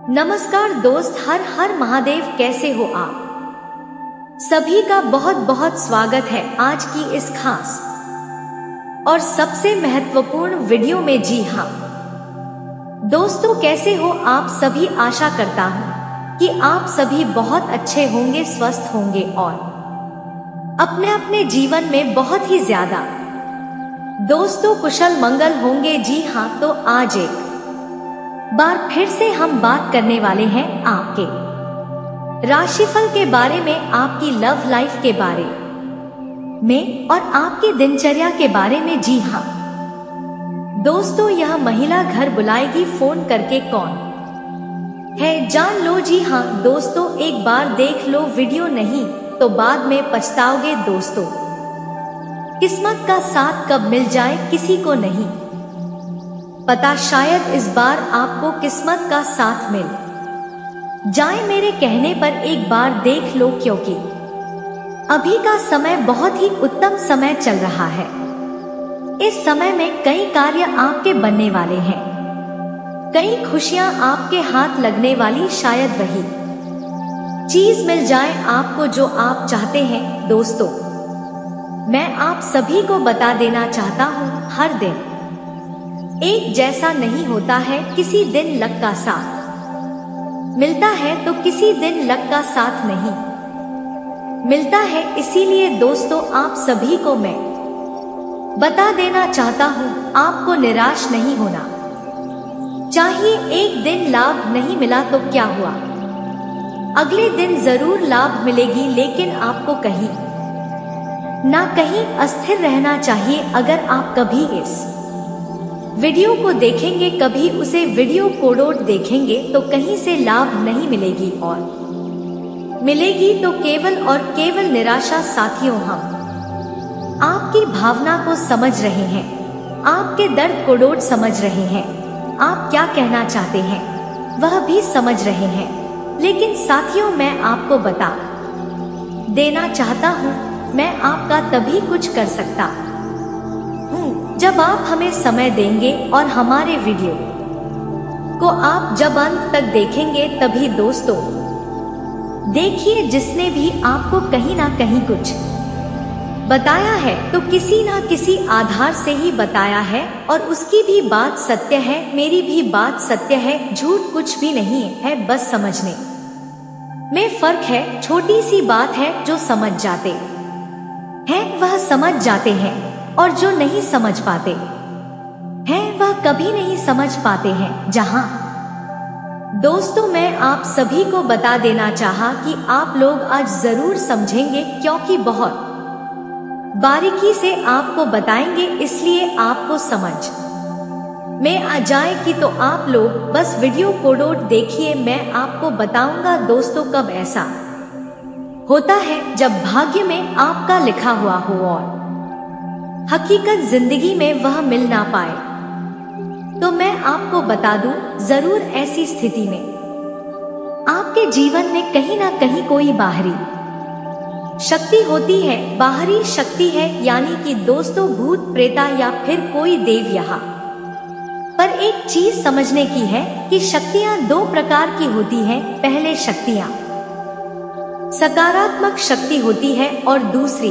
नमस्कार दोस्त, हर हर महादेव। कैसे हो आप सभी का बहुत बहुत स्वागत है आज की इस खास और सबसे महत्वपूर्ण वीडियो में। जी हाँ दोस्तों, कैसे हो आप सभी। आशा करता हूँ कि आप सभी बहुत अच्छे होंगे, स्वस्थ होंगे और अपने अपने जीवन में बहुत ही ज्यादा दोस्तों कुशल मंगल होंगे। जी हाँ, तो आज एक बार फिर से हम बात करने वाले हैं आपके राशिफल के बारे में, आपकी लव लाइफ के बारे में और आपकी दिनचर्या के बारे में। जी हाँ दोस्तों, यह महिला घर बुलाएगी फोन करके, कौन है जान लो। जी हाँ दोस्तों, एक बार देख लो वीडियो, नहीं तो बाद में पछताओगे दोस्तों। किस्मत का साथ कब मिल जाए किसी को नहीं पता, शायद इस बार आपको किस्मत का साथ मिल जाए। मेरे कहने पर एक बार देख लो, क्योंकि अभी का समय बहुत ही उत्तम समय चल रहा है। इस समय में कई कार्य आपके बनने वाले हैं, कई खुशियां आपके हाथ लगने वाली, शायद वही चीज मिल जाए आपको जो आप चाहते हैं। दोस्तों, मैं आप सभी को बता देना चाहता हूँ, हर दिन एक जैसा नहीं होता है। किसी दिन लक का साथ मिलता है तो किसी दिन लक का साथ नहीं मिलता है। इसीलिए दोस्तों, आप सभी को मैं बता देना चाहता हूँ, आपको निराश नहीं होना चाहिए। एक दिन लाभ नहीं मिला तो क्या हुआ, अगले दिन जरूर लाभ मिलेगी, लेकिन आपको कहीं ना कहीं अस्थिर रहना चाहिए। अगर आप कभी इस वीडियो को देखेंगे, कभी उसे वीडियो कोडोट देखेंगे, तो कहीं से लाभ नहीं मिलेगी और मिलेगी तो केवल और केवल निराशा। साथियों, हम आपकी भावना को समझ रहे हैं, आपके दर्द कोडोट समझ रहे हैं, आप क्या कहना चाहते हैं वह भी समझ रहे हैं। लेकिन साथियों, मैं आपको बता देना चाहता हूँ, मैं आपका तभी कुछ कर सकता हूँ जब आप हमें समय देंगे और हमारे वीडियो को आप जब अंत तक देखेंगे तभी। दोस्तों देखिए, जिसने भी आपको कहीं ना कहीं कुछ बताया है तो किसी ना किसी आधार से ही बताया है, और उसकी भी बात सत्य है, मेरी भी बात सत्य है। झूठ कुछ भी नहीं है, बस समझने में फर्क है। छोटी सी बात है, जो समझ जाते हैं वह समझ जाते हैं, और जो नहीं समझ पाते हैं वह कभी नहीं समझ पाते हैं। जहां दोस्तों, मैं आप सभी को बता देना चाहा कि आप लोग आज जरूर समझेंगे, क्योंकि बहुत बारीकी से आपको बताएंगे, इसलिए आपको समझ में आ जाए कि तो आप लोग बस वीडियो कोडोट देखिए। मैं आपको बताऊंगा दोस्तों, कब ऐसा होता है जब भाग्य में आपका लिखा हुआ हो और हकीकत जिंदगी में वह मिल ना पाए। तो मैं आपको बता दूं, जरूर ऐसी स्थिति में आपके जीवन में कहीं ना कहीं कोई बाहरी शक्ति होती है। बाहरी शक्ति है यानी कि दोस्तों भूत प्रेता या फिर कोई देव। यहाँ पर एक चीज समझने की है कि शक्तियां दो प्रकार की होती हैं। पहले शक्तियां सकारात्मक शक्ति होती है और दूसरी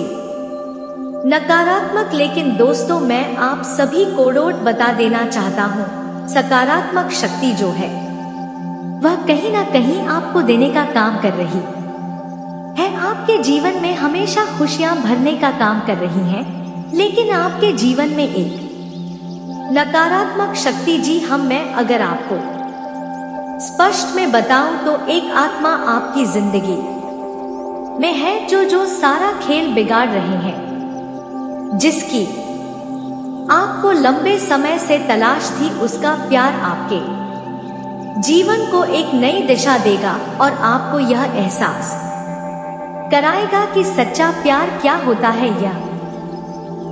नकारात्मक। लेकिन दोस्तों, मैं आप सभी कोडोट बता देना चाहता हूँ, सकारात्मक शक्ति जो है वह कहीं ना कहीं आपको देने का काम कर रही है, आपके जीवन में हमेशा खुशियां भरने का काम कर रही है। लेकिन आपके जीवन में एक नकारात्मक शक्ति, जी हम मैं अगर आपको स्पष्ट में बताऊं तो एक आत्मा आपकी जिंदगी में है जो सारा खेल बिगाड़ रहे हैं, जिसकी आपको लंबे समय से तलाश थी। उसका प्यार आपके जीवन को एक नई दिशा देगा और आपको यह एहसास कराएगा कि सच्चा प्यार क्या होता है। यह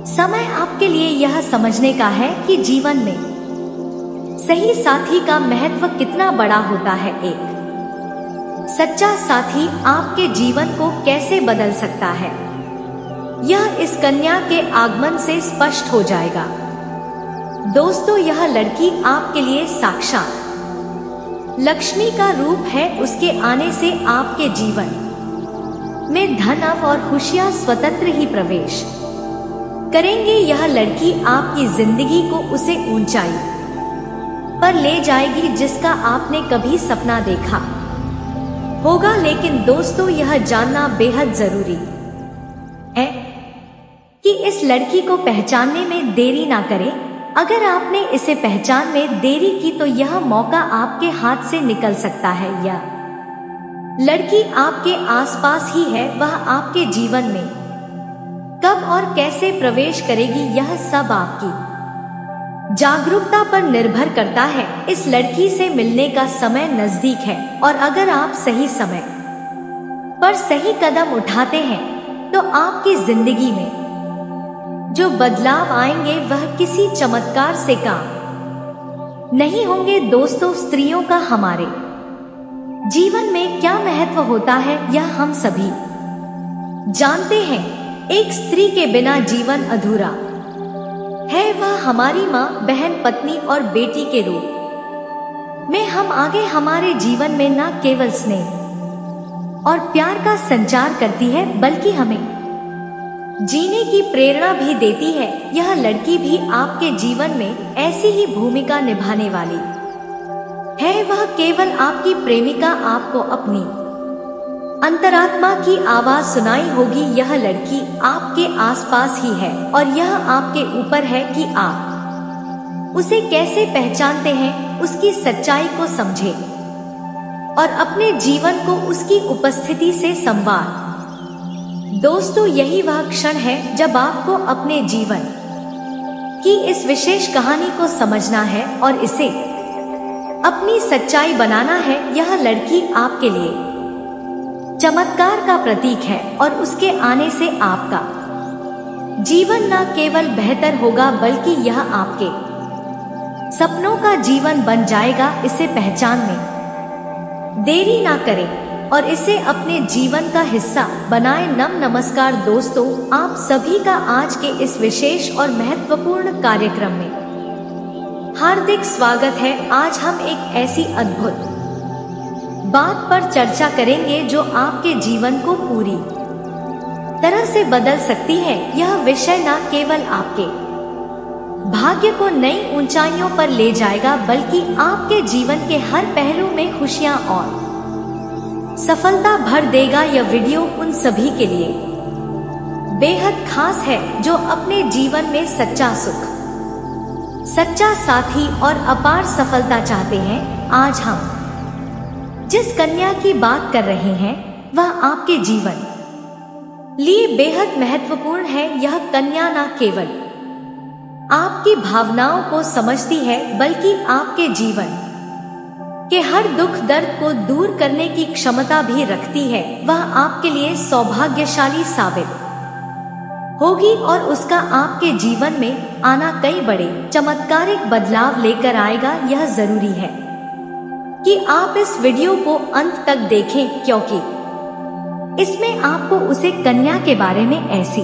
समय आपके लिए यह समझने का है कि जीवन में सही साथी का महत्व कितना बड़ा होता है। एक सच्चा साथी आपके जीवन को कैसे बदल सकता है, यह इस कन्या के आगमन से स्पष्ट हो जाएगा। दोस्तों, यह लड़की आपके लिए साक्षात लक्ष्मी का रूप है। उसके आने से आपके जीवन में धन और खुशियां स्वतंत्र ही प्रवेश करेंगे। यह लड़की आपकी जिंदगी को उसे ऊंचाई पर ले जाएगी जिसका आपने कभी सपना देखा होगा। लेकिन दोस्तों, यह जानना बेहद जरूरी है कि इस लड़की को पहचानने में देरी ना करें। अगर आपने इसे पहचान में देरी की तो यह मौका आपके हाथ से निकल सकता है। यह लड़की आपके आसपास ही है। वह आपके जीवन में कब और कैसे प्रवेश करेगी, यह सब आपकी जागरूकता पर निर्भर करता है। इस लड़की से मिलने का समय नजदीक है और अगर आप सही समय पर सही कदम उठाते हैं तो आपकी जिंदगी में जो बदलाव आएंगे वह किसी चमत्कार से काम नहीं होंगे। दोस्तों, स्त्रियों का हमारे जीवन में क्या महत्व होता है यह हम सभी जानते हैं। एक स्त्री के बिना जीवन अधूरा है। वह हमारी माँ, बहन, पत्नी और बेटी के रूप में हम आगे हमारे जीवन में न केवल स्नेह और प्यार का संचार करती है बल्कि हमें जीने की प्रेरणा भी देती है। यह लड़की भी आपके जीवन में ऐसी ही भूमिका निभाने वाली है। वह केवल आपकी प्रेमिका आपको अपनी अंतरात्मा की आवाज सुनाई होगी। यह लड़की आपके आसपास ही है और यह आपके ऊपर है कि आप उसे कैसे पहचानते हैं, उसकी सच्चाई को समझे और अपने जीवन को उसकी उपस्थिति से संवार। दोस्तों, यही वह क्षण है जब आपको अपने जीवन की इस विशेष कहानी को समझना है और इसे अपनी सच्चाई बनाना है। यह लड़की आपके लिए चमत्कार का प्रतीक है और उसके आने से आपका जीवन न केवल बेहतर होगा बल्कि यह आपके सपनों का जीवन बन जाएगा। इसे पहचानने देरी ना करें और इसे अपने जीवन का हिस्सा बनाएं। नमस्कार दोस्तों, आप सभी का आज के इस विशेष और महत्वपूर्ण कार्यक्रम में हार्दिक स्वागत है। आज हम एक ऐसी अद्भुत बात पर चर्चा करेंगे जो आपके जीवन को पूरी तरह से बदल सकती है। यह विषय न केवल आपके भाग्य को नई ऊंचाइयों पर ले जाएगा बल्कि आपके जीवन के हर पहलू में खुशियां और सफलता भर देगा। यह वीडियो उन सभी के लिए बेहद खास है जो अपने जीवन में सच्चा सुख, सच्चा साथी और अपार सफलता चाहते हैं। आज हम जिस कन्या की बात कर रहे हैं वह आपके जीवन लिए बेहद महत्वपूर्ण है। यह कन्या न केवल आपकी भावनाओं को समझती है बल्कि आपके जीवन के हर दुख दर्द को दूर करने की क्षमता भी रखती है। वह आपके लिए सौभाग्यशाली साबित होगी और उसका आपके जीवन में आना कई बड़े चमत्कारिक बदलाव लेकर आएगा। यह जरूरी है कि आप इस वीडियो को अंत तक देखें क्योंकि इसमें आपको उसे कन्या के बारे में ऐसी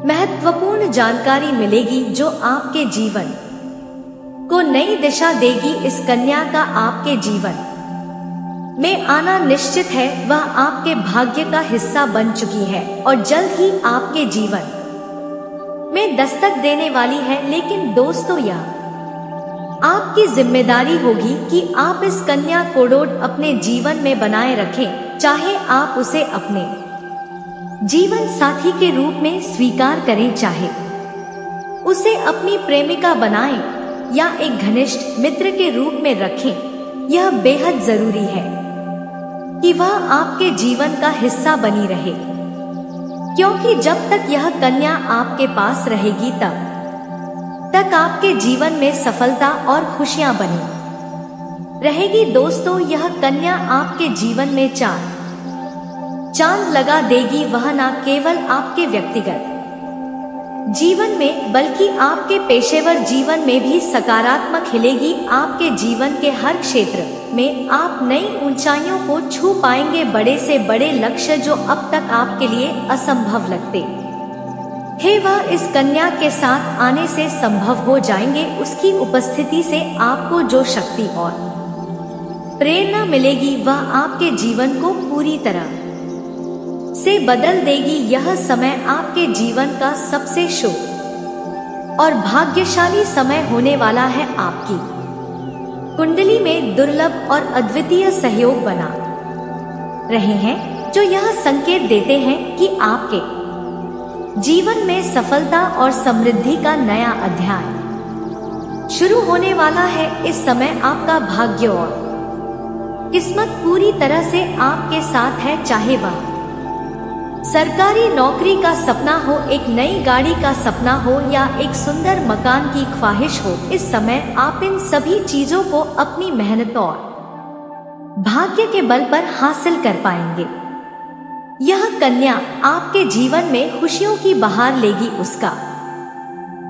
महत्वपूर्ण जानकारी मिलेगी जो आपके जीवन को नई दिशा देगी। इस कन्या का आपके जीवन में आना निश्चित है। वह आपके भाग्य का हिस्सा बन चुकी है और जल्द ही आपके जीवन में दस्तक देने वाली है। लेकिन दोस्तों, यह आपकी जिम्मेदारी होगी कि आप इस कन्या कोडोड अपने जीवन में बनाए रखें। चाहे आप उसे अपने जीवन साथी के रूप में स्वीकार करें, चाहे उसे अपनी प्रेमिका बनाएं या एक घनिष्ठ मित्र के रूप में रखें। यह बेहद जरूरी है कि वह आपके जीवन का हिस्सा बनी रहे, क्योंकि जब तक यह कन्या आपके पास रहेगी तक आपके जीवन में सफलता और खुशियां बनी रहेगी। दोस्तों, यह कन्या आपके जीवन में चांद लगा देगी। वह न केवल आपके व्यक्तिगत जीवन में बल्कि आपके पेशेवर जीवन में भी सकारात्मक खिलेगी। आपके जीवन के हर क्षेत्र में आप नई ऊंचाइयों को छू पाएंगे। बड़े से बड़े लक्ष्य जो अब तक आपके लिए असंभव लगते थे वह इस कन्या के साथ आने से संभव हो जाएंगे। उसकी उपस्थिति से आपको जो शक्ति और प्रेरणा मिलेगी, वह आपके जीवन को पूरी तरह से बदल देगी। यह समय आपके जीवन का सबसे शुभ और भाग्यशाली समय होने वाला है। आपकी कुंडली में दुर्लभ और अद्वितीय सहयोग बना रहे हैं, जो यह संकेत देते हैं कि आपके जीवन में सफलता और समृद्धि का नया अध्याय शुरू होने वाला है। इस समय आपका भाग्य और किस्मत पूरी तरह से आपके साथ है। चाहे वह सरकारी नौकरी का सपना हो, एक नई गाड़ी का सपना हो या एक सुंदर मकान की ख्वाहिश हो, इस समय आप इन सभी चीजों को अपनी मेहनत और भाग्य के बल पर हासिल कर पाएंगे। यह कन्या आपके जीवन में खुशियों की बहार लेगी। उसका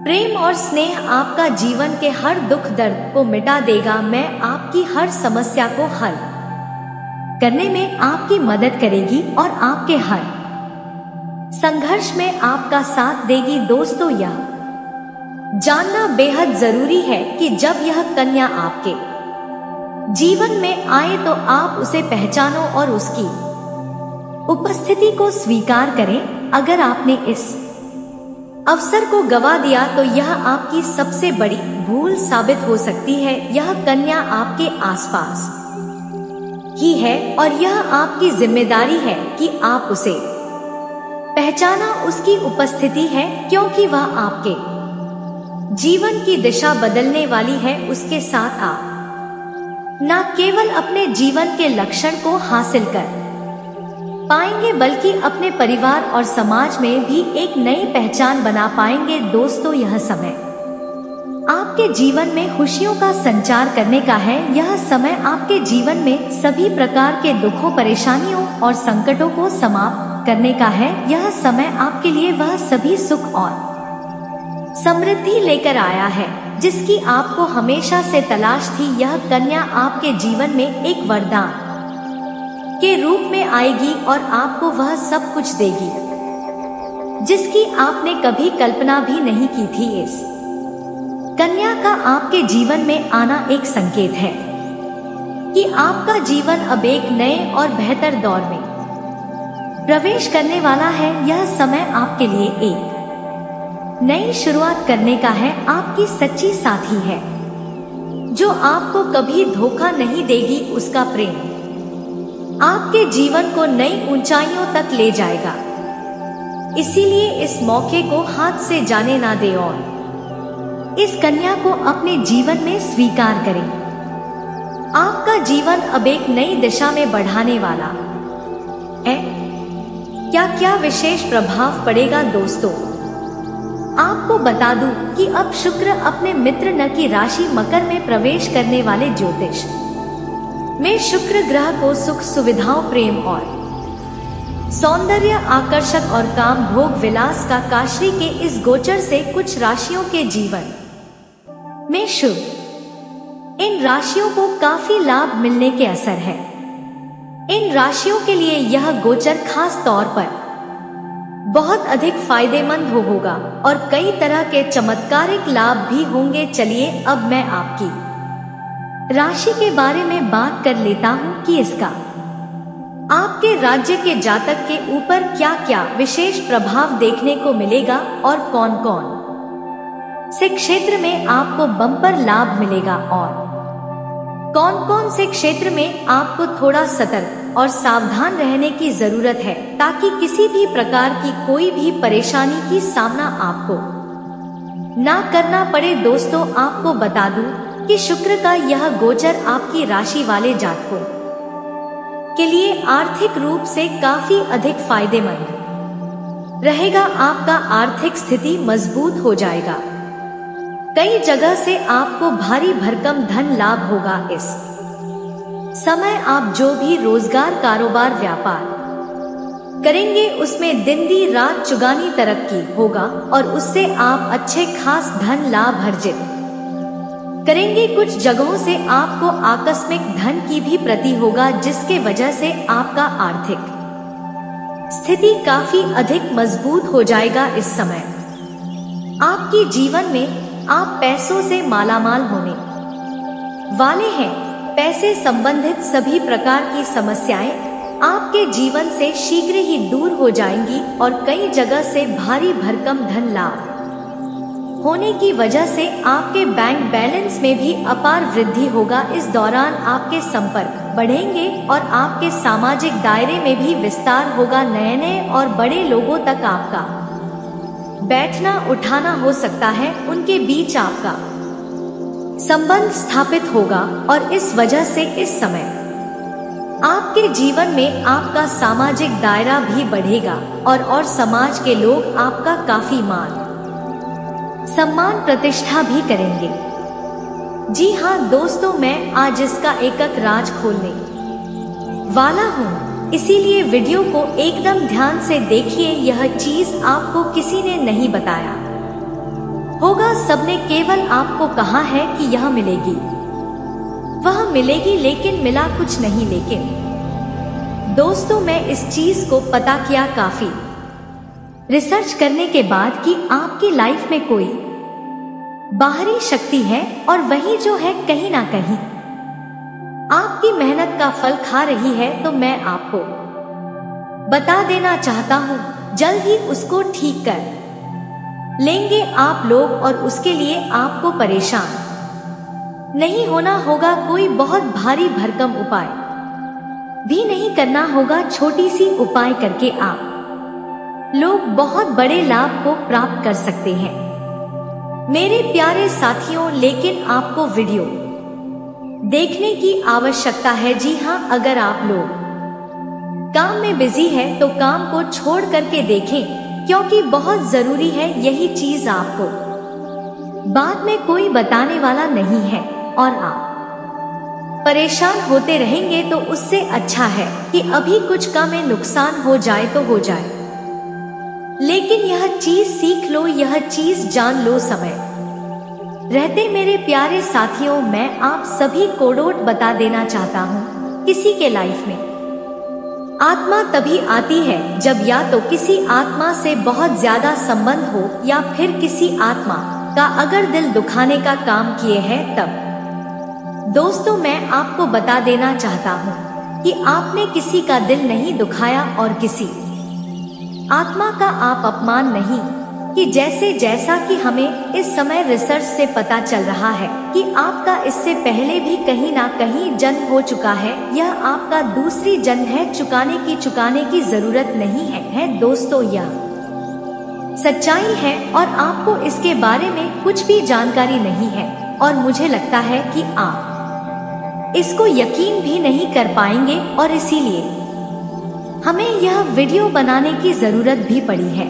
प्रेम और स्नेह आपका जीवन के हर दुख दर्द को मिटा देगा। मैं आपकी हर समस्या को हल करने में आपकी मदद करेगी और आपके हर संघर्ष में आपका साथ देगी। दोस्तों, यह जानना बेहद जरूरी है कि जब यह कन्या आपके जीवन में आए तो आप उसे पहचानो और उसकी उपस्थिति को स्वीकार करें। अगर आपने इस अवसर को गवा दिया तो यह आपकी सबसे बड़ी भूल साबित हो सकती है। यह कन्या आपके आसपास ही है और यह आपकी जिम्मेदारी है कि आप उसे पहचाना। उसकी उपस्थिति है क्योंकि वह आपके जीवन की दिशा बदलने वाली है। उसके साथ आप न केवल अपने जीवन के लक्ष्य को हासिल कर पाएंगे बल्कि अपने परिवार और समाज में भी एक नई पहचान बना पाएंगे। दोस्तों, यह समय आपके जीवन में खुशियों का संचार करने का है। यह समय आपके जीवन में सभी प्रकार के दुखों, परेशानियों और संकटों को समाप्त करने का है। यह समय आपके लिए वह सभी सुख और समृद्धि लेकर आया है जिसकी आपको हमेशा से तलाश थी। यह कन्या आपके जीवन में एक वरदान के रूप में आएगी और आपको वह सब कुछ देगी जिसकी आपने कभी कल्पना भी नहीं की थी। इस कन्या का आपके जीवन में आना एक संकेत है कि आपका जीवन अब एक नए और बेहतर दौर में प्रवेश करने वाला है। यह समय आपके लिए एक नई शुरुआत करने का है। आपकी सच्ची साथी है जो आपको कभी धोखा नहीं देगी। उसका प्रेम आपके जीवन को नई ऊंचाइयों तक ले जाएगा। इसीलिए इस मौके को हाथ से जाने ना दें और इस कन्या को अपने जीवन में स्वीकार करें। आपका जीवन अब एक नई दिशा में बढ़ाने वाला है। क्या क्या विशेष प्रभाव पड़ेगा? दोस्तों, आपको बता दूं कि अब शुक्र अपने मित्र न की राशि मकर में प्रवेश करने वाले ज्योतिष में शुक्र ग्रह को सुख, सुविधाओं, प्रेम और सौंदर्य, आकर्षक और काम भोग विलास का काशरी के इस गोचर से कुछ राशियों के जीवन में शुभ। इन राशियों को काफी लाभ मिलने के असर है। इन राशियों के लिए यह गोचर खास तौर पर बहुत अधिक फायदेमंद होगा और कई तरह के चमत्कारिक लाभ भी होंगे। चलिए अब मैं आपकी राशि के बारे में बात कर लेता हूं कि इसका आपके राज्य के जातक के ऊपर क्या क्या विशेष प्रभाव देखने को मिलेगा और कौन कौन से क्षेत्र में आपको बम्पर लाभ मिलेगा और कौन कौन से क्षेत्र में आपको थोड़ा सतर्क और सावधान रहने की जरूरत है ताकि किसी भी प्रकार की कोई भी परेशानी की सामना आपको ना करना पड़े। दोस्तों, आपको बता दूं कि शुक्र का यह गोचर आपकी राशि वाले जातकों के लिए आर्थिक रूप से काफी अधिक फायदेमंद रहेगा। आपका आर्थिक स्थिति मजबूत हो जाएगा। कई जगह से आपको भारी भरकम धन लाभ होगा। इस समय आप जो भी रोजगार, कारोबार, व्यापार करेंगे उसमें दिन दी रात चुगानी तरक्की होगा और उससे आप अच्छे खास धन लाभ अर्जित करेंगे। कुछ जगहों से आपको आकस्मिक धन की भी प्राप्ति होगा जिसके वजह से आपका आर्थिक स्थिति काफी अधिक मजबूत हो जाएगा। इस समय आपके जीवन में आप पैसों से मालामाल होने वाले हैं। पैसे संबंधित सभी प्रकार की समस्याएं आपके जीवन से शीघ्र ही दूर हो जाएंगी और कई जगह से भारी भरकम धन लाभ होने की वजह से आपके बैंक बैलेंस में भी अपार वृद्धि होगा। इस दौरान आपके संपर्क बढ़ेंगे और आपके सामाजिक दायरे में भी विस्तार होगा। नए नए और बड़े लोगों तक आपका बैठना उठाना हो सकता है, उनके बीच आपका संबंध स्थापित होगा और इस वजह से इस समय आपके जीवन में आपका सामाजिक दायरा भी बढ़ेगा और समाज के लोग आपका काफी मान सम्मान प्रतिष्ठा भी करेंगे। जी हाँ दोस्तों, मैं आज इसका एक राज खोलने वाला हूँ, इसीलिए वीडियो को एकदम ध्यान से देखिए। यह चीज आपको किसी ने नहीं बताया होगा, सबने केवल आपको कहा है कि यह मिलेगी, वह मिलेगी, लेकिन मिला कुछ नहीं। लेकिन दोस्तों, मैं इस चीज को पता किया काफी रिसर्च करने के बाद कि आपकी लाइफ में कोई बाहरी शक्ति है और वही जो है कहीं ना कहीं आपकी मेहनत का फल खा रही है। तो मैं आपको बता देना चाहता हूँ, जल्द ही उसको ठीक कर लेंगे आप लोग और उसके लिए आपको परेशान नहीं होना होगा। कोई बहुत भारी भरकम उपाय भी नहीं करना होगा, छोटी सी उपाय करके आप लोग बहुत बड़े लाभ को प्राप्त कर सकते हैं मेरे प्यारे साथियों। लेकिन आपको वीडियो देखने की आवश्यकता है। जी हाँ, अगर आप लोग काम में बिजी है तो काम को छोड़ करके देखें, क्योंकि बहुत जरूरी है। यही चीज आपको बाद में कोई बताने वाला नहीं है और आप परेशान होते रहेंगे, तो उससे अच्छा है कि अभी कुछ का में नुकसान हो जाए तो हो जाए, लेकिन यह चीज सीख लो, यह चीज जान लो। समय रहते मेरे प्यारे साथियों, मैं आप सभी को डोट बता देना चाहता हूँ, किसी के लाइफ में आत्मा तभी आती है जब या तो किसी आत्मा से बहुत ज्यादा संबंध हो या फिर किसी आत्मा का अगर दिल दुखाने का काम किए हैं तब। दोस्तों, मैं आपको बता देना चाहता हूँ कि आपने किसी का दिल नहीं दुखाया और किसी आत्मा का आप अपमान नहीं कि जैसा कि हमें इस समय रिसर्च से पता चल रहा है कि आपका इससे पहले भी कहीं ना कहीं जन्म हो चुका है। यह आपका दूसरी जन्म है, चुकाने की जरूरत नहीं है दोस्तों, यह सच्चाई है और आपको इसके बारे में कुछ भी जानकारी नहीं है और मुझे लगता है कि आप इसको यकीन भी नहीं कर पाएंगे और इसीलिए हमें यह वीडियो बनाने की जरूरत भी पड़ी है।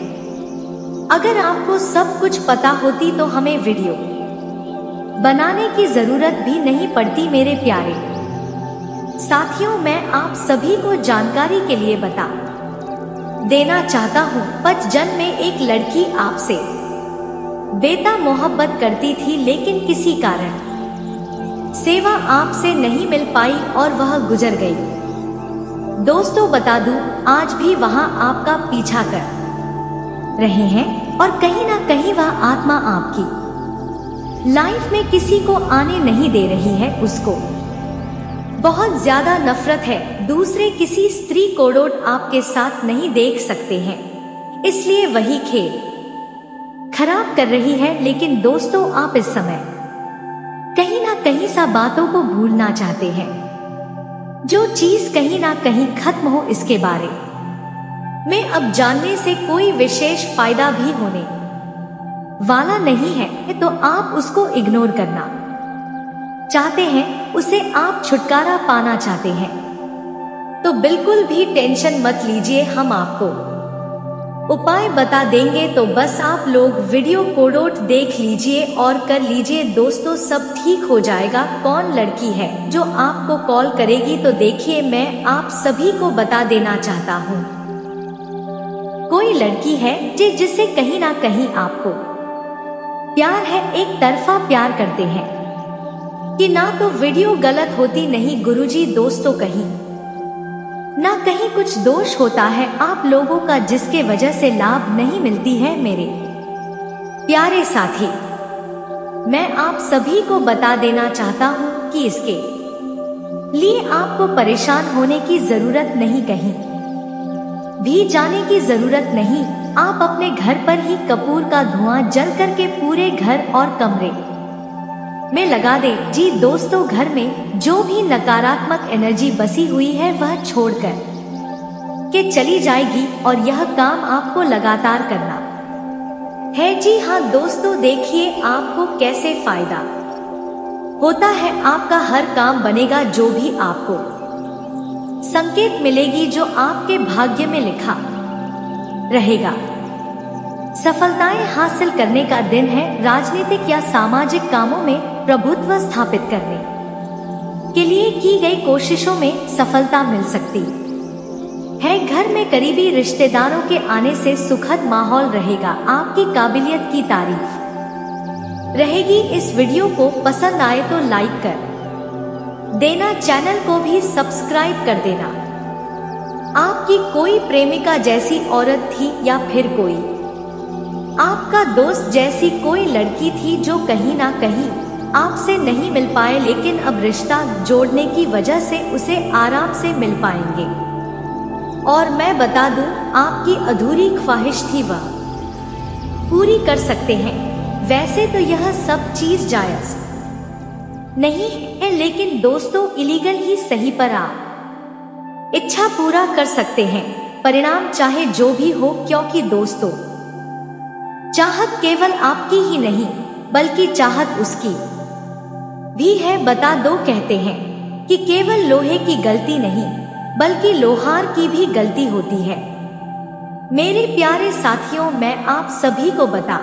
अगर आपको सब कुछ पता होती तो हमें वीडियो बनाने की जरूरत भी नहीं पड़ती मेरे प्यारे साथियों। मैं आप सभी को जानकारी के लिए बता देना चाहता हूँ, 5 जन्म में एक लड़की आपसे बेता मोहब्बत करती थी, लेकिन किसी कारण सेवा आपसे नहीं मिल पाई और वह गुजर गई। दोस्तों, बता दूं, आज भी वहां आपका पीछा कर रहे हैं और कहीं ना कहीं वह आत्मा आपकी लाइफ में किसी को आने नहीं दे रही है। उसको बहुत ज्यादा नफरत है, दूसरे किसी स्त्री को डोट आपके साथ नहीं देख सकते हैं, इसलिए वही खेल खराब कर रही है। लेकिन दोस्तों, आप इस समय कहीं ना कहीं सा बातों को भूलना चाहते हैं, जो चीज कहीं ना कहीं खत्म हो, इसके बारे में अब जानने से कोई विशेष फायदा भी होने वाला नहीं है। तो आप उसको इग्नोर करना चाहते हैं, उसे आप छुटकारा पाना चाहते हैं, तो बिल्कुल भी टेंशन मत लीजिए, हम आपको उपाय बता देंगे। तो बस आप लोग वीडियो को डोट देख लीजिए और कर लीजिए दोस्तों, सब ठीक हो जाएगा। कौन लड़की है जो आपको कॉल करेगी? तो देखिए, मैं आप सभी को बता देना चाहता हूँ, कोई लड़की है जिससे कहीं ना कहीं आपको प्यार है, एक तरफा प्यार करते हैं कि ना तो वीडियो गलत होती नहीं गुरुजी। दोस्तों, कहीं ना कहीं कुछ दोष होता है आप लोगों का, जिसके वजह से लाभ नहीं मिलती है मेरे प्यारे साथी। मैं आप सभी को बता देना चाहता हूँ कि इसके लिए आपको परेशान होने की जरूरत नहीं, कहीं भी जाने की जरूरत नहीं। आप अपने घर पर ही कपूर का धुआं जल करके पूरे घर और कमरे में लगा दे। जी दोस्तों, घर में जो भी नकारात्मक एनर्जी बसी हुई है वह छोड़कर के चली जाएगी और यह काम आपको लगातार करना है। जी हाँ दोस्तों, देखिए आपको कैसे फायदा होता है। आपका हर काम बनेगा, जो भी आपको संकेत मिलेगी, जो आपके भाग्य में लिखा रहेगा। सफलताएं हासिल करने का दिन है। राजनीतिक या सामाजिक कामों में प्रभुत्व स्थापित करने के लिए की गई कोशिशों में सफलता मिल सकती है। घर में करीबी रिश्तेदारों के आने से सुखद माहौल रहेगा। आपकी काबिलियत की तारीफ रहेगी। इस वीडियो को पसंद आए तो लाइक कर देना, चैनल को भी सब्सक्राइब कर देना। आपकी कोई प्रेमिका जैसी औरत थी या फिर कोई आपका दोस्त जैसी कोई लड़की थी जो कहीं ना कहीं आपसे नहीं मिल पाए, लेकिन अब रिश्ता जोड़ने की वजह से उसे आराम से मिल पाएंगे। और मैं बता दूं, आपकी अधूरी ख्वाहिश थी वह पूरी कर सकते हैं। वैसे तो यह सब चीज जायज नहीं है, लेकिन दोस्तों इलीगल ही सही पर आप इच्छा पूरा कर सकते हैं, परिणाम चाहे जो भी हो। क्योंकि दोस्तों, चाहत केवल आपकी ही नहीं बल्कि चाहत उसकी भी है। बता दो, कहते हैं कि केवल लोहे की गलती नहीं बल्कि लोहार की भी गलती होती है। मेरे प्यारे साथियों, मैं आप सभी को बता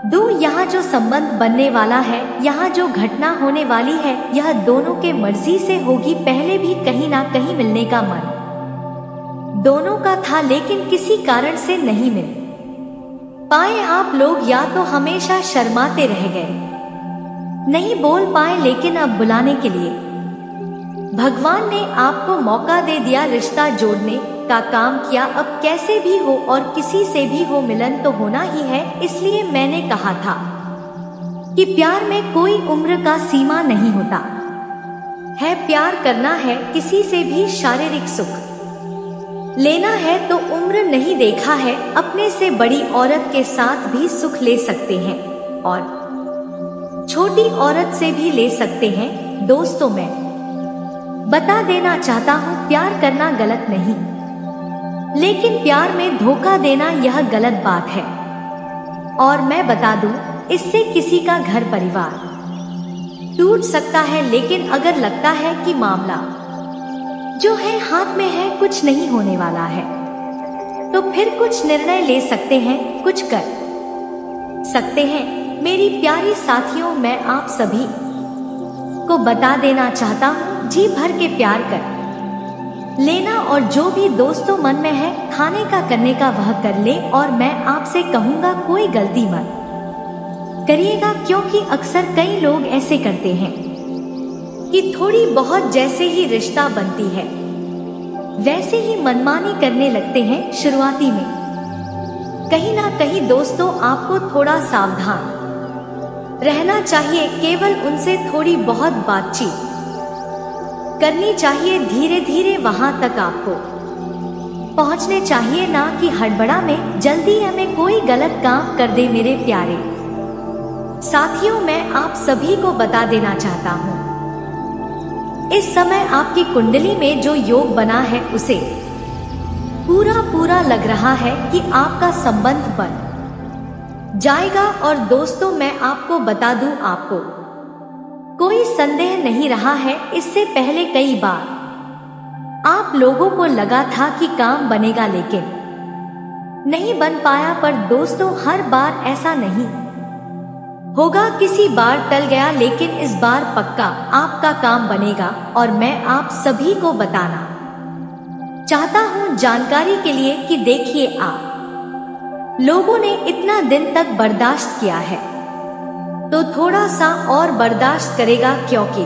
दूं, यहाँ जो संबंध बनने वाला है, यहाँ जो घटना होने वाली है, यह दोनों के मर्जी से होगी। पहले भी कहीं ना कहीं मिलने का मन दोनों का था, लेकिन किसी कारण से नहीं मिल पाए। आप लोग या तो हमेशा शर्माते रह गए, नहीं बोल पाए, लेकिन अब बुलाने के लिए भगवान ने आपको मौका दे दिया। रिश्ता जोड़ने का काम किया। अब कैसे भी हो और किसी से भी हो, मिलन तो होना ही है। इसलिए मैंने कहा था कि प्यार में कोई उम्र का सीमा नहीं होता है। प्यार करना है किसी से भी, शारीरिक सुख लेना है तो उम्र नहीं देखा है। अपने से बड़ी औरत के साथ भी सुख ले सकते हैं और छोटी औरत से भी ले सकते हैं। दोस्तों, मैं बता देना चाहता हूँ, प्यार करना गलत नहीं, लेकिन प्यार में धोखा देना यह गलत बात है। और मैं बता दूं, इससे किसी का घर परिवार टूट सकता है। लेकिन अगर लगता है कि मामला जो है हाथ में है, कुछ नहीं होने वाला है, तो फिर कुछ निर्णय ले सकते हैं, कुछ कर सकते हैं। मेरी प्यारी साथियों, मैं आप सभी को बता देना चाहता हूँ, जी भर के प्यार कर लेना और जो भी दोस्तों मन में है खाने का करने का वह कर ले। और मैं आपसे कहूँगा, कोई गलती मत करिएगा, क्योंकि अक्सर कई लोग ऐसे करते हैं कि थोड़ी बहुत जैसे ही रिश्ता बनती है वैसे ही मनमानी करने लगते हैं। शुरुआती में कहीं ना कहीं दोस्तों आपको थोड़ा सावधान रहना चाहिए। केवल उनसे थोड़ी बहुत बातचीत करनी चाहिए। धीरे धीरे वहां तक आपको पहुंचने चाहिए, ना कि हड़बड़ा में जल्दी हमें कोई गलत काम कर दे। मेरे प्यारे साथियों, मैं आप सभी को बता देना चाहता हूं, इस समय आपकी कुंडली में जो योग बना है उसे पूरा लग रहा है कि आपका संबंध बन जाएगा। और दोस्तों, मैं आपको बता दूं, आपको कोई संदेह नहीं रहा है। इससे पहले कई बार आप लोगों को लगा था कि काम बनेगा, लेकिन नहीं बन पाया। पर दोस्तों, हर बार ऐसा नहीं होगा। किसी बार टल गया, लेकिन इस बार पक्का आपका काम बनेगा। और मैं आप सभी को बताना चाहता हूं जानकारी के लिए कि देखिए, आप लोगों ने इतना दिन तक बर्दाश्त किया है तो थोड़ा सा और बर्दाश्त करेगा, क्योंकि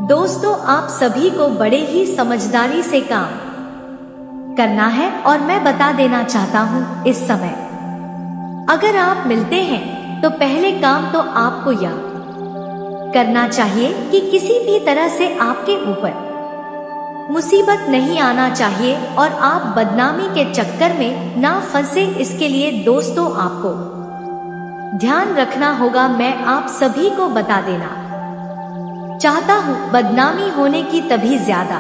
दोस्तों आप सभी को बड़े ही समझदारी से काम करना है। और मैं बता देना चाहता हूँ, इस समय अगर आप मिलते हैं तो पहले काम तो आपको यह करना चाहिए कि किसी भी तरह से आपके ऊपर मुसीबत नहीं आना चाहिए और आप बदनामी के चक्कर में ना फंसे। इसके लिए दोस्तों आपको ध्यान रखना होगा। मैं आप सभी को बता देना चाहता हूँ, बदनामी होने की तभी ज्यादा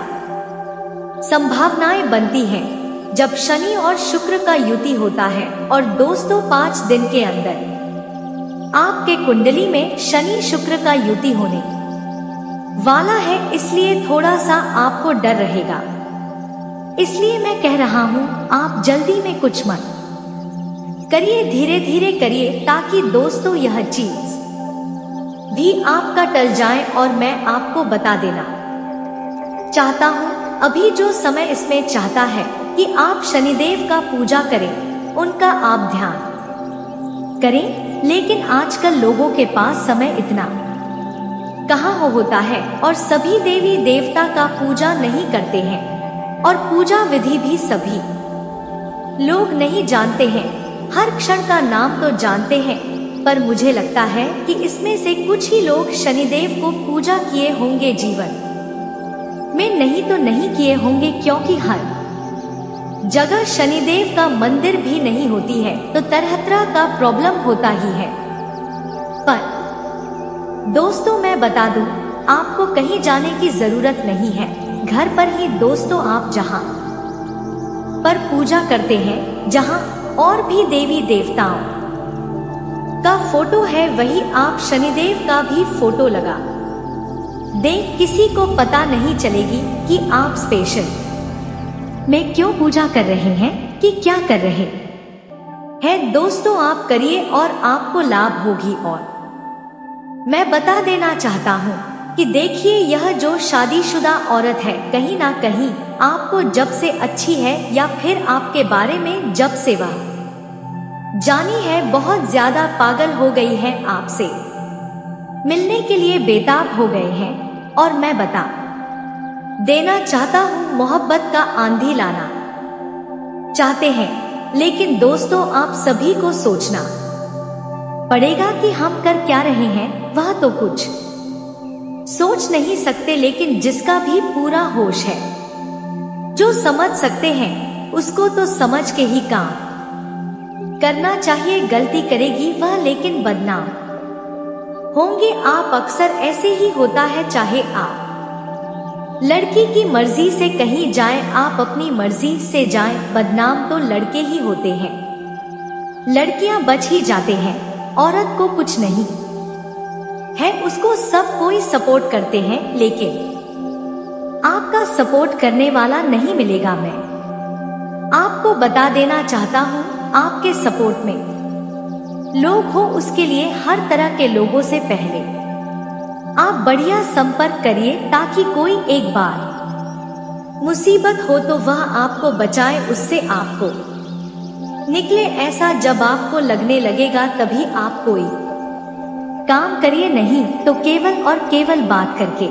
संभावनाएं बनती हैं जब शनि और शुक्र का युति होता है। और दोस्तों 5 दिन के अंदर आपके कुंडली में शनि शुक्र का युति होने वाला है, इसलिए थोड़ा सा आपको डर रहेगा। इसलिए मैं कह रहा हूँ, आप जल्दी में कुछ मत करिए, धीरे धीरे करिए, ताकि दोस्तों यह चीज भी आपका टल जाए। और मैं आपको बता देना चाहता हूँ, अभी जो समय इसमें चाहता है कि आप शनिदेव का पूजा करें, उनका आप ध्यान करें। लेकिन आजकल लोगों के पास समय इतना कहाँ होता है और सभी देवी देवता का पूजा नहीं करते हैं और पूजा विधि भी सभी लोग नहीं जानते हैं। हर क्षण का नाम तो जानते हैं, पर मुझे लगता है कि इसमें से कुछ ही लोग शनिदेव को पूजा किए होंगे जीवन में, नहीं तो नहीं किए होंगे, क्योंकि हर जगह शनिदेव का मंदिर भी नहीं होती है तो तरह तरह का प्रॉब्लम होता ही है। पर दोस्तों मैं बता दूं, आपको कहीं जाने की जरूरत नहीं है। घर पर ही दोस्तों आप जहां पर पूजा करते हैं, जहां और भी देवी देवताओं का फोटो है, वही आप शनिदेव का भी फोटो लगा दें। किसी को पता नहीं चलेगी कि आप स्पेशल में क्यों पूजा कर रहे हैं, कि क्या कर रहे हैं। दोस्तों आप करिए और आपको लाभ होगी। और मैं बता देना चाहता हूँ कि देखिए, यह जो शादीशुदा औरत है, कहीं ना कहीं आपको जब से अच्छी है या फिर आपके बारे में जब से वह जानी है, बहुत ज्यादा पागल हो गई है, आपसे मिलने के लिए बेताब हो गए हैं। और मैं बता देना चाहता हूँ, मोहब्बत का आंधी लाना चाहते हैं। लेकिन दोस्तों आप सभी को सोचना पड़ेगा कि हम कर क्या रहे हैं, वह तो कुछ सोच नहीं सकते। लेकिन जिसका भी पूरा होश है, जो समझ सकते हैं, उसको तो समझ के ही काम करना चाहिए। गलती करेगी वह, लेकिन बदनाम होंगे आप। अक्सर ऐसे ही होता है, चाहे आप लड़की की मर्जी से कहीं जाएं, आप अपनी मर्जी से जाएं, बदनाम तो लड़के ही होते हैं। लड़कियां बच ही जाते हैं, औरत को कुछ नहीं है, उसको सब कोई सपोर्ट करते हैं, लेकिन आपका सपोर्ट करने वाला नहीं मिलेगा। मैं आपको बता देना चाहता हूँ, आपके सपोर्ट में लोग हो, उसके लिए हर तरह के लोगों से पहले आप बढ़िया संपर्क करिए, ताकि कोई एक बार मुसीबत हो तो वह आपको बचाए, उससे आपको निकले। ऐसा जब आपको लगने लगेगा, तभी आप कोई काम करिए, नहीं तो केवल और केवल बात करके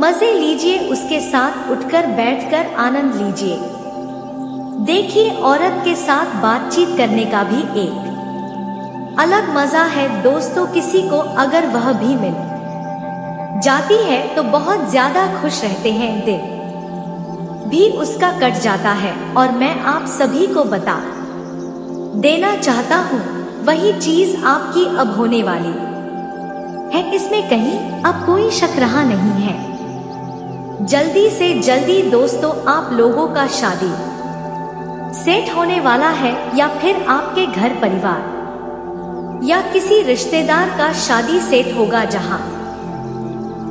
मजे लीजिए, उसके साथ उठकर बैठकर आनंद लीजिए। देखिए, औरत के साथ बातचीत करने का भी एक अलग मजा है दोस्तों। किसी को अगर वह भी मिल जाती है तो बहुत ज्यादा खुश रहते हैं, दिन भी उसका कट जाता है। और मैं आप सभी को बता देना चाहता हूँ, वही चीज आपकी अब होने वाली है, इसमें कहीं अब कोई शक रहा नहीं है। जल्दी से जल्दी दोस्तों आप लोगों का शादी सेट होने वाला है, या फिर आपके घर परिवार या किसी रिश्तेदार का शादी सेट होगा, जहां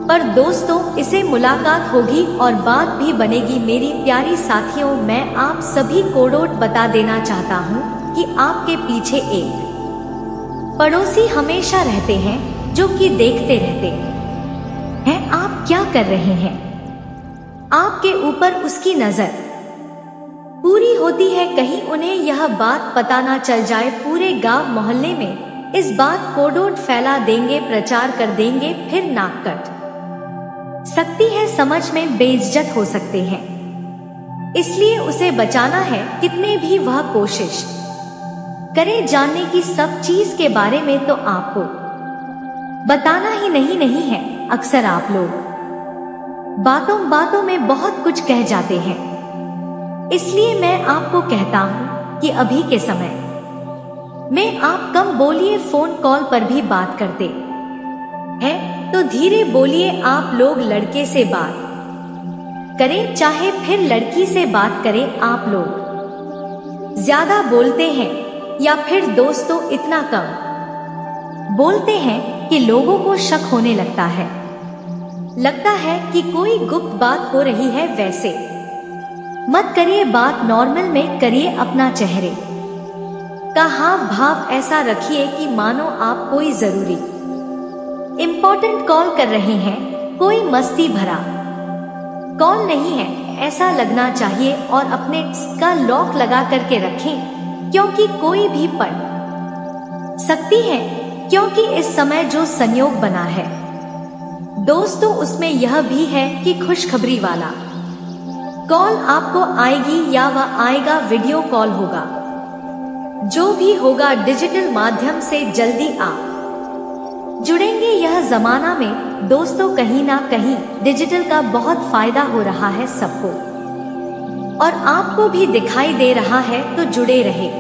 पर दोस्तों इसे मुलाकात होगी और बात भी बनेगी। मेरी प्यारी साथियों, मैं आप सभी को बता देना चाहता हूँ कि आपके पीछे एक पड़ोसी हमेशा रहते हैं, जो कि देखते रहते हैं आप क्या कर रहे हैं। आपके ऊपर उसकी नजर पूरी होती है, कहीं उन्हें यह बात पता ना चल जाए। पूरे गांव मोहल्ले में इस बात को फैला देंगे, प्रचार कर देंगे, फिर नाक कट सकती है, समझ में बेइज्जत हो सकते हैं। इसलिए उसे बचाना है, कितने भी वह कोशिश करे जानने की सब चीज के बारे में, तो आपको बताना ही नहीं है। अक्सर आप लोग बातों बातों में बहुत कुछ कह जाते हैं, इसलिए मैं आपको कहता हूँ कि अभी के समय में आप कम बोलिए। फोन कॉल पर भी बात करते हैं तो धीरे बोलिए। आप लोग लड़के से बात करें चाहे फिर लड़की से बात करें, आप लोग ज्यादा बोलते हैं या फिर दोस्तों इतना कम बोलते हैं कि लोगों को शक होने लगता है कि कोई गुप्त बात हो रही है। वैसे मत करिए बात, नॉर्मल में करिए। अपना चेहरे का हाव भाव ऐसा रखिए कि मानो आप कोई जरूरी इंपॉर्टेंट कॉल कर रहे हैं, कोई मस्ती भरा कॉल नहीं है, ऐसा लगना चाहिए। और अपने का लॉक लगा करके रखें, क्योंकि कोई भी पढ़ सकती है। क्योंकि इस समय जो संयोग बना है दोस्तों, उसमें यह भी है कि खुशखबरी वाला कॉल आपको आएगी या वह आएगा, वीडियो कॉल होगा, जो भी होगा डिजिटल माध्यम से जल्दी आप जुड़ेंगे। यह जमाना में दोस्तों कहीं ना कहीं डिजिटल का बहुत फायदा हो रहा है सबको, और आपको भी दिखाई दे रहा है, तो जुड़े रहे।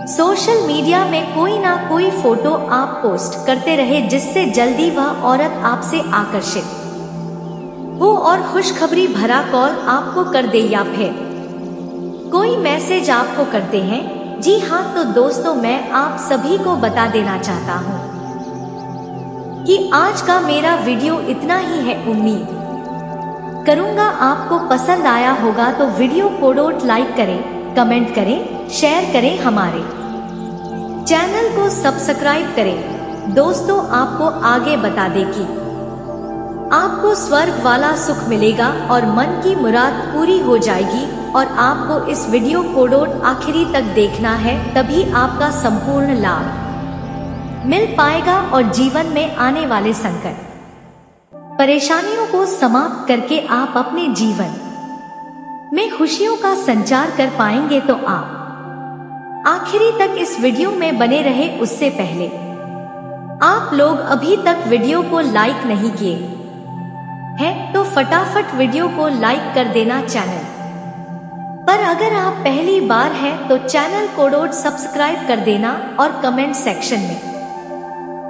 सोशल मीडिया में कोई ना कोई फोटो आप पोस्ट करते रहे, जिससे जल्दी वह औरत आपसे आकर्षित हो और खुशखबरी भरा कॉल आपको कर दे, या फिर कोई मैसेज आपको करते हैं। जी हाँ, तो दोस्तों मैं आप सभी को बता देना चाहता हूँ कि आज का मेरा वीडियो इतना ही है। उम्मीद करूंगा आपको पसंद आया होगा, तो वीडियो को लाइक करें, कमेंट करें, शेयर करें, हमारे चैनल को सब्सक्राइब करें। दोस्तों आपको आगे बता दें कि आपको स्वर्ग वाला सुख मिलेगा और मन की मुराद पूरी हो जाएगी, और आपको इस वीडियो को आखिरी तक देखना है, तभी आपका संपूर्ण लाभ मिल पाएगा और जीवन में आने वाले संकट परेशानियों को समाप्त करके आप अपने जीवन में खुशियों का संचार कर पाएंगे। तो आप आखिरी तक इस वीडियो में बने रहे। उससे पहले आप लोग अभी तक वीडियो को लाइक नहीं किए हैं, तो फटाफट वीडियो को लाइक कर देना। चैनल पर अगर आप पहली बार हैं तो चैनल को सब्सक्राइब कर देना, और कमेंट सेक्शन में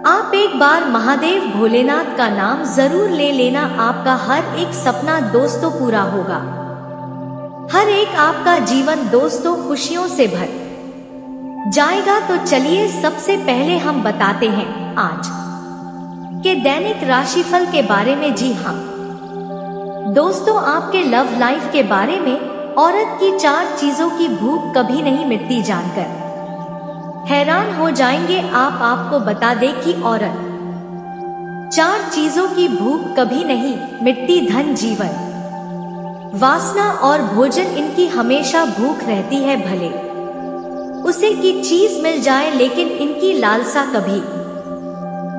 आप एक बार महादेव भोलेनाथ का नाम जरूर ले लेना। आपका हर एक सपना दोस्तों पूरा होगा, हर एक आपका जीवन दोस्तों खुशियों से भर जाएगा। तो चलिए सबसे पहले हम बताते हैं आज के दैनिक राशिफल के बारे में। जी हाँ दोस्तों, आपके लव लाइफ के बारे में। औरत की 4 चीजों की भूख कभी नहीं मिटती, जानकर हैरान हो जाएंगे आप। आपको बता दें कि औरत 4 चीजों की भूख कभी नहीं मिटती। धन, जीवन, वासना और भोजन, इनकी हमेशा भूख रहती है। भले उसे की चीज मिल जाए, लेकिन इनकी लालसा कभी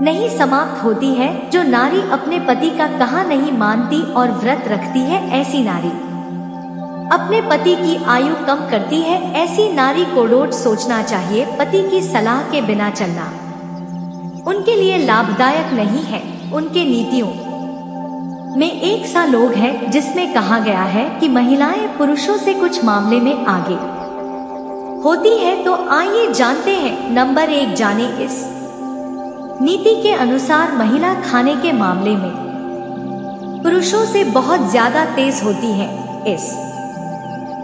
नहीं समाप्त होती है। जो नारी अपने पति का कहा नहीं मानती और व्रत रखती है, ऐसी नारी अपने पति की आयु कम करती है। ऐसी नारी को रोज सोचना चाहिए, पति की सलाह के बिना चलना उनके लिए लाभदायक नहीं है। उनके नीतियों में एक सा लोग हैं जिसमें कहा गया है कि महिलाएं पुरुषों से कुछ मामले में आगे होती है। तो आइए जानते हैं। नंबर 1, जाने इस नीति के अनुसार महिला खाने के मामले में पुरुषों से बहुत ज्यादा तेज होती है। इस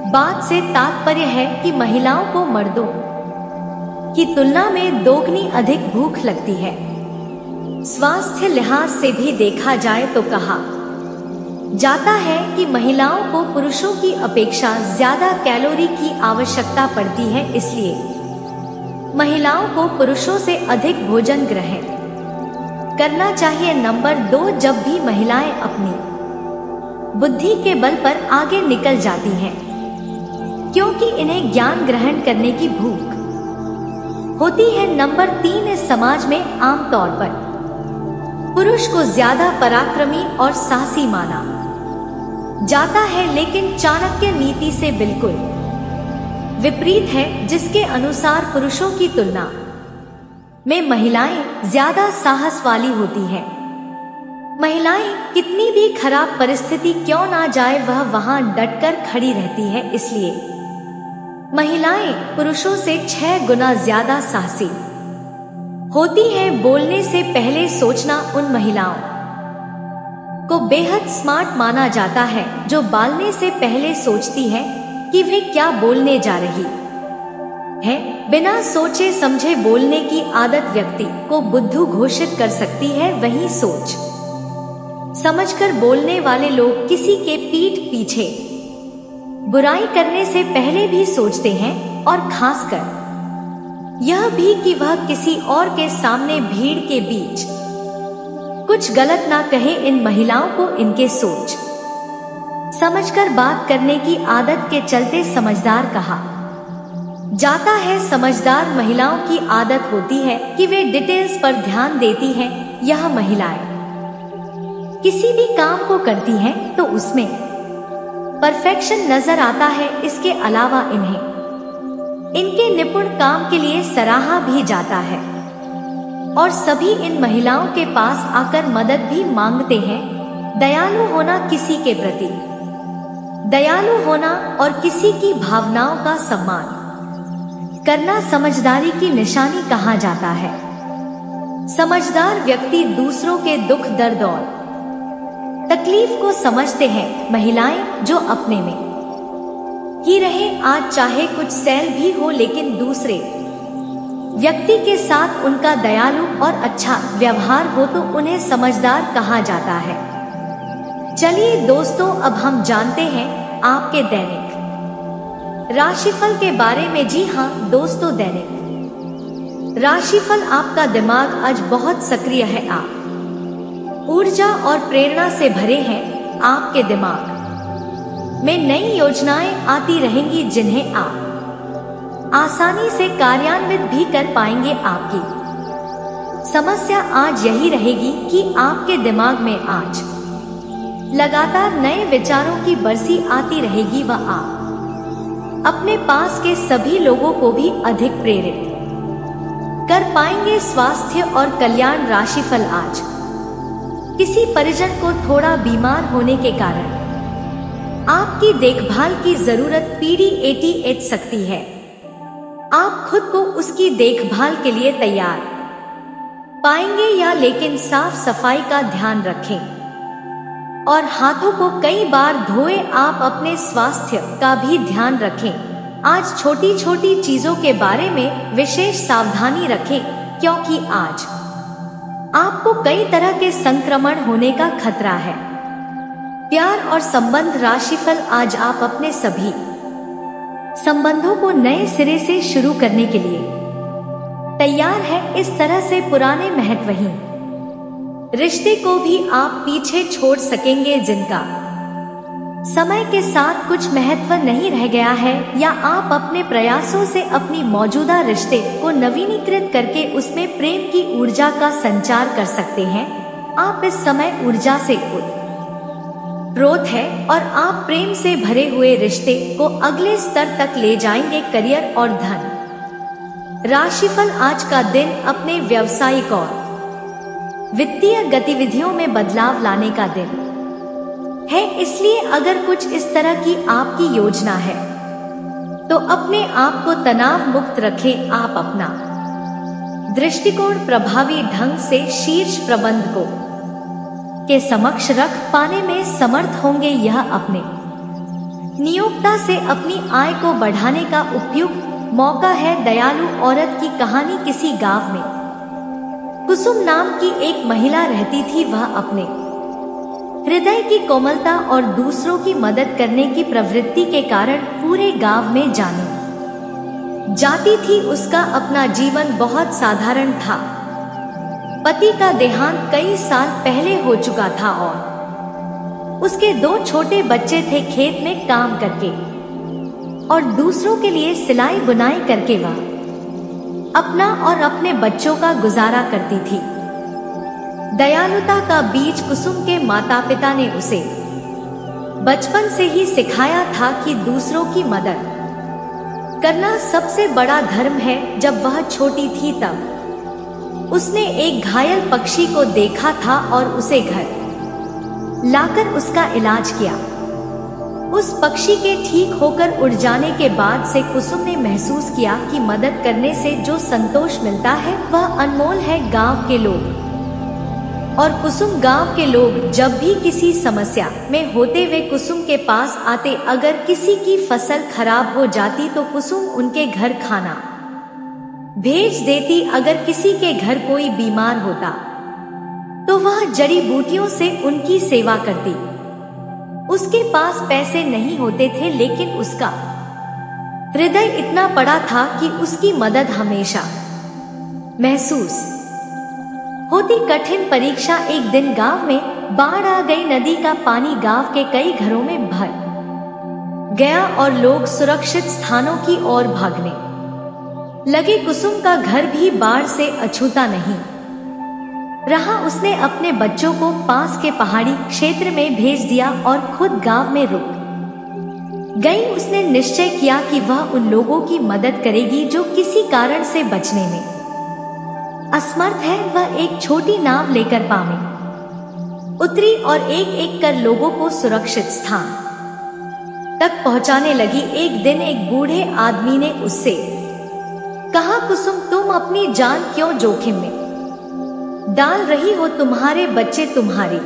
बात से तात्पर्य है कि महिलाओं को मर्दों की तुलना में दोगुनी अधिक भूख लगती है। स्वास्थ्य लिहाज से भी देखा जाए तो कहा जाता है कि महिलाओं को पुरुषों की अपेक्षा ज्यादा कैलोरी की आवश्यकता पड़ती है, इसलिए महिलाओं को पुरुषों से अधिक भोजन ग्रहण करना चाहिए। नंबर 2, जब भी महिलाएं अपनी बुद्धि के बल पर आगे निकल जाती हैं, क्योंकि इन्हें ज्ञान ग्रहण करने की भूख होती है। नंबर 3, इस समाज में आमतौर पर पुरुष को ज्यादा पराक्रमी और साहसी माना जाता है, लेकिन चाणक्य नीति से बिल्कुल विपरीत है, जिसके अनुसार पुरुषों की तुलना में महिलाएं ज्यादा साहस वाली होती हैं। महिलाएं कितनी भी खराब परिस्थिति क्यों ना जाए वह वहां डटकर खड़ी रहती है। इसलिए महिलाएं पुरुषों से 6 गुना ज्यादा साहसी होती हैं। बोलने से पहले सोचना उन महिलाओं को बेहद स्मार्ट माना जाता है जो बोलने से पहले सोचती है कि वे क्या बोलने जा रही है। बिना सोचे समझे बोलने की आदत व्यक्ति को बुद्धू घोषित कर सकती है। वहीं सोच समझकर बोलने वाले लोग किसी के पीठ पीछे बुराई करने से पहले भी सोचते हैं, और खासकर यह भी कि वह किसी और के सामने भीड़ के बीच कुछ गलत ना कहे। इन महिलाओं को इनके सोच समझकर बात करने की आदत के चलते समझदार कहा जाता है। समझदार महिलाओं की आदत होती है कि वे डिटेल्स पर ध्यान देती हैं। यह महिलाएं किसी भी काम को करती हैं तो उसमें परफेक्शन नजर आता है। इसके अलावा इन्हें इनके निपुण काम के लिए सराहा भी जाता है, और सभी इन महिलाओं के पास आकर मदद भी मांगते हैं। दयालु होना, किसी के प्रति दयालु होना और किसी की भावनाओं का सम्मान करना समझदारी की निशानी कहा जाता है। समझदार व्यक्ति दूसरों के दुख दर्द और तकलीफ को समझते हैं। महिलाएं जो अपने में ही रहे, आज चाहे कुछ सैल भी हो, लेकिन दूसरे व्यक्ति के साथ उनका दयालु और अच्छा व्यवहार हो तो उन्हें समझदार कहा जाता है। चलिए दोस्तों, अब हम जानते हैं आपके दैनिक राशिफल के बारे में। जी हाँ दोस्तों, दैनिक राशिफल। आपका दिमाग आज बहुत सक्रिय है। आप ऊर्जा और प्रेरणा से भरे हैं। आपके दिमाग में नई योजनाएं आती रहेंगी जिन्हें आप आसानी से कार्यान्वित भी कर पाएंगे। आपकी समस्या आज यही रहेगी कि आपके दिमाग में आज लगातार नए विचारों की बरसी आती रहेगी व आप अपने पास के सभी लोगों को भी अधिक प्रेरित कर पाएंगे। स्वास्थ्य और कल्याण राशिफल। आज किसी परिजन को थोड़ा बीमार होने के कारण आपकी देखभाल की जरूरत पड़ सकती है। आप खुद को उसकी देखभाल के लिए तैयार पाएंगे या, लेकिन साफ सफाई का ध्यान रखें और हाथों को कई बार धोएं। आप अपने स्वास्थ्य का भी ध्यान रखें। आज छोटी छोटी चीजों के बारे में विशेष सावधानी रखें, क्योंकि आज आपको कई तरह के संक्रमण होने का खतरा है। प्यार और संबंध राशिफल। आज आप अपने सभी संबंधों को नए सिरे से शुरू करने के लिए तैयार है। इस तरह से पुराने महत्वहीन रिश्ते को भी आप पीछे छोड़ सकेंगे जिनका समय के साथ कुछ महत्व नहीं रह गया है, या आप अपने प्रयासों से अपनी मौजूदा रिश्ते को नवीनीकृत करके उसमें प्रेम की ऊर्जा का संचार कर सकते हैं। आप इस समय ऊर्जा से उत्प्रोत है और आप प्रेम से भरे हुए रिश्ते को अगले स्तर तक ले जाएंगे। करियर और धन राशिफल। आज का दिन अपने व्यावसायिक और वित्तीय गतिविधियों में बदलाव लाने का दिन है। इसलिए अगर कुछ इस तरह की आपकी योजना है तो अपने आप को तनाव मुक्त रखें। आप अपना दृष्टिकोण प्रभावी ढंग से शीर्ष प्रबंधकों के समक्ष रख पाने में समर्थ होंगे। यह अपने नियोक्ता से अपनी आय को बढ़ाने का उपयुक्त मौका है। दयालु औरत की कहानी। किसी गांव में कुसुम नाम की एक महिला रहती थी। वह अपने हृदय की कोमलता और दूसरों की मदद करने की प्रवृत्ति के कारण पूरे गांव में जानी जाती थी। उसका अपना जीवन बहुत साधारण था। पति का देहांत कई साल पहले हो चुका था और उसके 2 छोटे बच्चे थे। खेत में काम करके और दूसरों के लिए सिलाई बुनाई करके वह अपना और अपने बच्चों का गुजारा करती थी। दयालुता का बीज कुसुम के माता पिता ने उसे बचपन से ही सिखाया था कि दूसरों की मदद करना सबसे बड़ा धर्म है। जब वह छोटी थी तब उसने एक घायल पक्षी को देखा था और उसे घर लाकर उसका इलाज किया। उस पक्षी के ठीक होकर उड़ जाने के बाद से कुसुम ने महसूस किया कि मदद करने से जो संतोष मिलता है वह अनमोल है। गांव के लोग और कुसुम, गांव के लोग जब भी किसी समस्या में होते हुए कुसुम के पास आते। अगर किसी की फसल खराब हो जाती तो कुसुम उनके घर खाना भेज देती। अगर किसी के घर कोई बीमार होता तो वह जड़ी बूटियों से उनकी सेवा करती। उसके पास पैसे नहीं होते थे, लेकिन उसका हृदय इतना बड़ा था कि उसकी मदद हमेशा महसूस होती। कठिन परीक्षा। एक दिन गांव में बाढ़ आ गई। नदी का पानी गांव के कई घरों में भर गया और लोग सुरक्षित स्थानों की ओर भागने लगे। कुसुम का घर भी बाढ़ से अछूता नहीं रहा। उसने अपने बच्चों को पास के पहाड़ी क्षेत्र में भेज दिया और खुद गांव में रुक गई। उसने निश्चय किया कि वह उन लोगों की मदद करेगी जो किसी कारण से बचने में असमर्थ है। वह एक छोटी नाव लेकर पानी में उतरी और एक एक कर लोगों को सुरक्षित स्थान तक पहुंचाने लगी। एक दिन एक बूढ़े आदमी ने उससे कहा, कुसुम, तुम अपनी जान क्यों जोखिम में डाल रही हो? तुम्हारे बच्चे तुम्हारी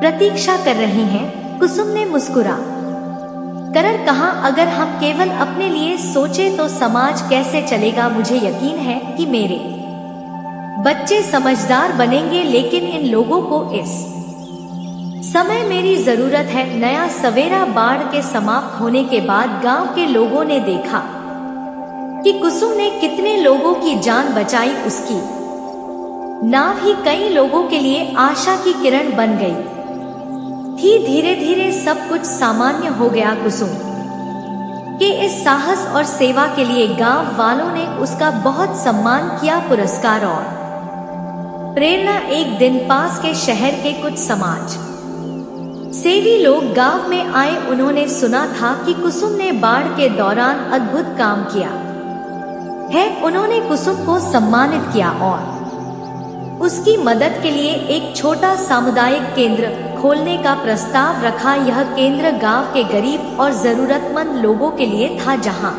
प्रतीक्षा कर रहे हैं। कुसुम ने मुस्कुरा कर कहा, अगर हम केवल अपने लिए सोचे तो समाज कैसे चलेगा? मुझे यकीन है कि मेरे बच्चे समझदार बनेंगे, लेकिन इन लोगों को इस समय मेरी जरूरत है। नया सवेरा। बाढ़ के समाप्त होने के बाद गांव के लोगों ने देखा कि कुसुम ने कितने लोगों की जान बचाई। उसकी नाव ही कई लोगों के लिए आशा की किरण बन गई थी। धीरे धीरे सब कुछ सामान्य हो गया। कुसुम के इस साहस और सेवा के लिए गांव वालों ने उसका बहुत सम्मान किया। पुरस्कार और प्रेरणा। एक दिन पास के शहर के कुछ समाज सेवी लोग गांव में आए। उन्होंने सुना था कि कुसुम ने बाढ़ के दौरान अद्भुत काम किया है। उन्होंने कुसुम को सम्मानित किया और उसकी मदद के लिए एक छोटा सामुदायिक केंद्र खोलने का प्रस्ताव रखा। यह केंद्र गांव के गरीब और जरूरतमंद लोगों के लिए था, जहां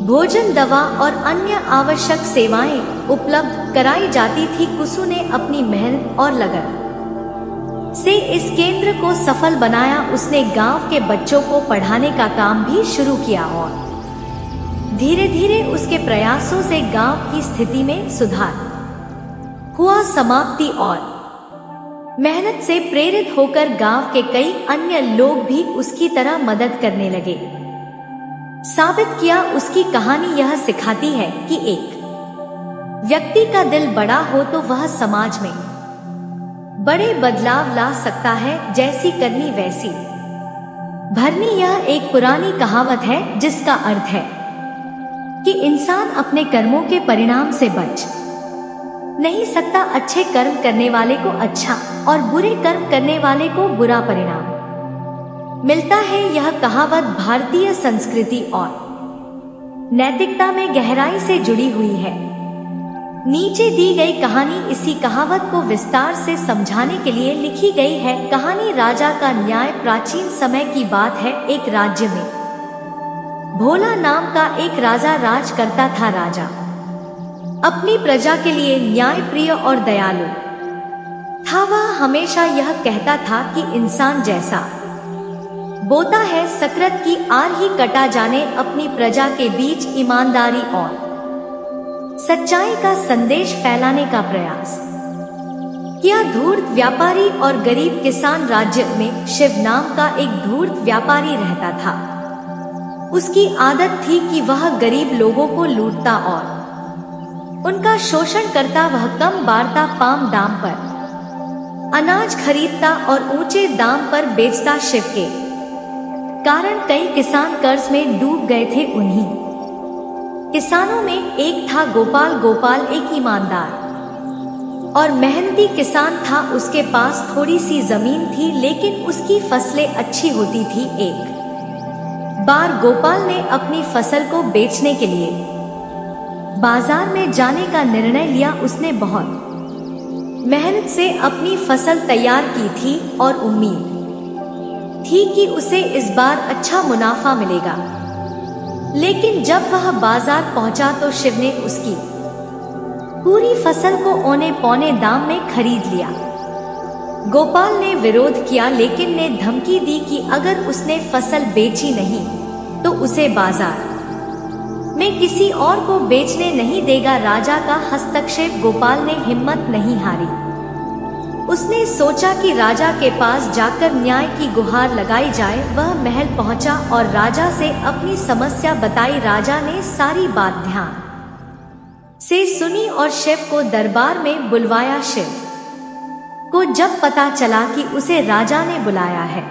भोजन, दवा और अन्य आवश्यक सेवाएं उपलब्ध कराई जाती थी। कुसुम ने अपनी मेहनत और लगन से इस केंद्र को सफल बनाया। उसने गांव के बच्चों को पढ़ाने का काम भी शुरू किया और धीरे धीरे उसके प्रयासों से गांव की स्थिति में सुधार हुआ। समाप्ति और मेहनत से प्रेरित होकर गांव के कई अन्य लोग भी उसकी तरह मदद करने लगे। साबित किया। उसकी कहानी यह सिखाती है कि एक व्यक्ति का दिल बड़ा हो तो वह समाज में बड़े बदलाव ला सकता है। जैसी करनी वैसी भरनी। यह एक पुरानी कहावत है जिसका अर्थ है कि इंसान अपने कर्मों के परिणाम से बच नहीं सकता। अच्छे कर्म करने वाले को अच्छा और बुरे कर्म करने वाले को बुरा परिणाम मिलता है। यह कहावत भारतीय संस्कृति और नैतिकता में गहराई से जुड़ी हुई है। नीचे दी गई कहानी इसी कहावत को विस्तार से समझाने के लिए लिखी गई है। कहानी राजा का न्याय। प्राचीन समय की बात है। एक राज्य में भोला नाम का एक राजा राज करता था। राजा अपनी प्रजा के लिए न्याय प्रिय और दयालु था। वह हमेशा यह कहता था कि इंसान जैसा बोता है, सकृत की आर ही कटा जाने। अपनी प्रजा के बीच ईमानदारी और सच्चाई का संदेश फैलाने का प्रयास किया। धूर्त व्यापारी और गरीब किसान। राज्य में शिव नाम का एक धूर्त व्यापारी रहता था। उसकी आदत थी कि वह गरीब लोगों को लूटता और उनका शोषण करता। वह कम बारता, पाम दाम पर अनाज खरीदता और ऊंचे दाम पर बेचता। शिव के कारण कई किसान कर्ज में डूब गए थे। उन्हीं किसानों में एक था गोपाल। गोपाल एक ईमानदार और मेहनती किसान था। उसके पास थोड़ी सी जमीन थी, लेकिन उसकी फसलें अच्छी होती थी। एक बार गोपाल ने अपनी फसल को बेचने के लिए बाजार में जाने का निर्णय लिया। उसने बहुत मेहनत से अपनी फसल तैयार की थी और उम्मीद थी कि उसे इस बार अच्छा मुनाफा मिलेगा। लेकिन जब वह बाजार पहुंचा तो शिव ने उसकी पूरी फसल को औने पौने दाम में खरीद लिया। गोपाल ने विरोध किया, लेकिन ने धमकी दी कि अगर उसने फसल बेची नहीं तो उसे बाजार में किसी और को बेचने नहीं देगा। राजा का हस्तक्षेप। गोपाल ने हिम्मत नहीं हारी। उसने सोचा कि राजा के पास जाकर न्याय की गुहार लगाई जाए। वह महल पहुंचा और राजा से अपनी समस्या बताई। राजा ने सारी बात ध्यान से सुनी और शिव को दरबार में बुलवाया। शिव को जब पता चला कि उसे राजा ने बुलाया है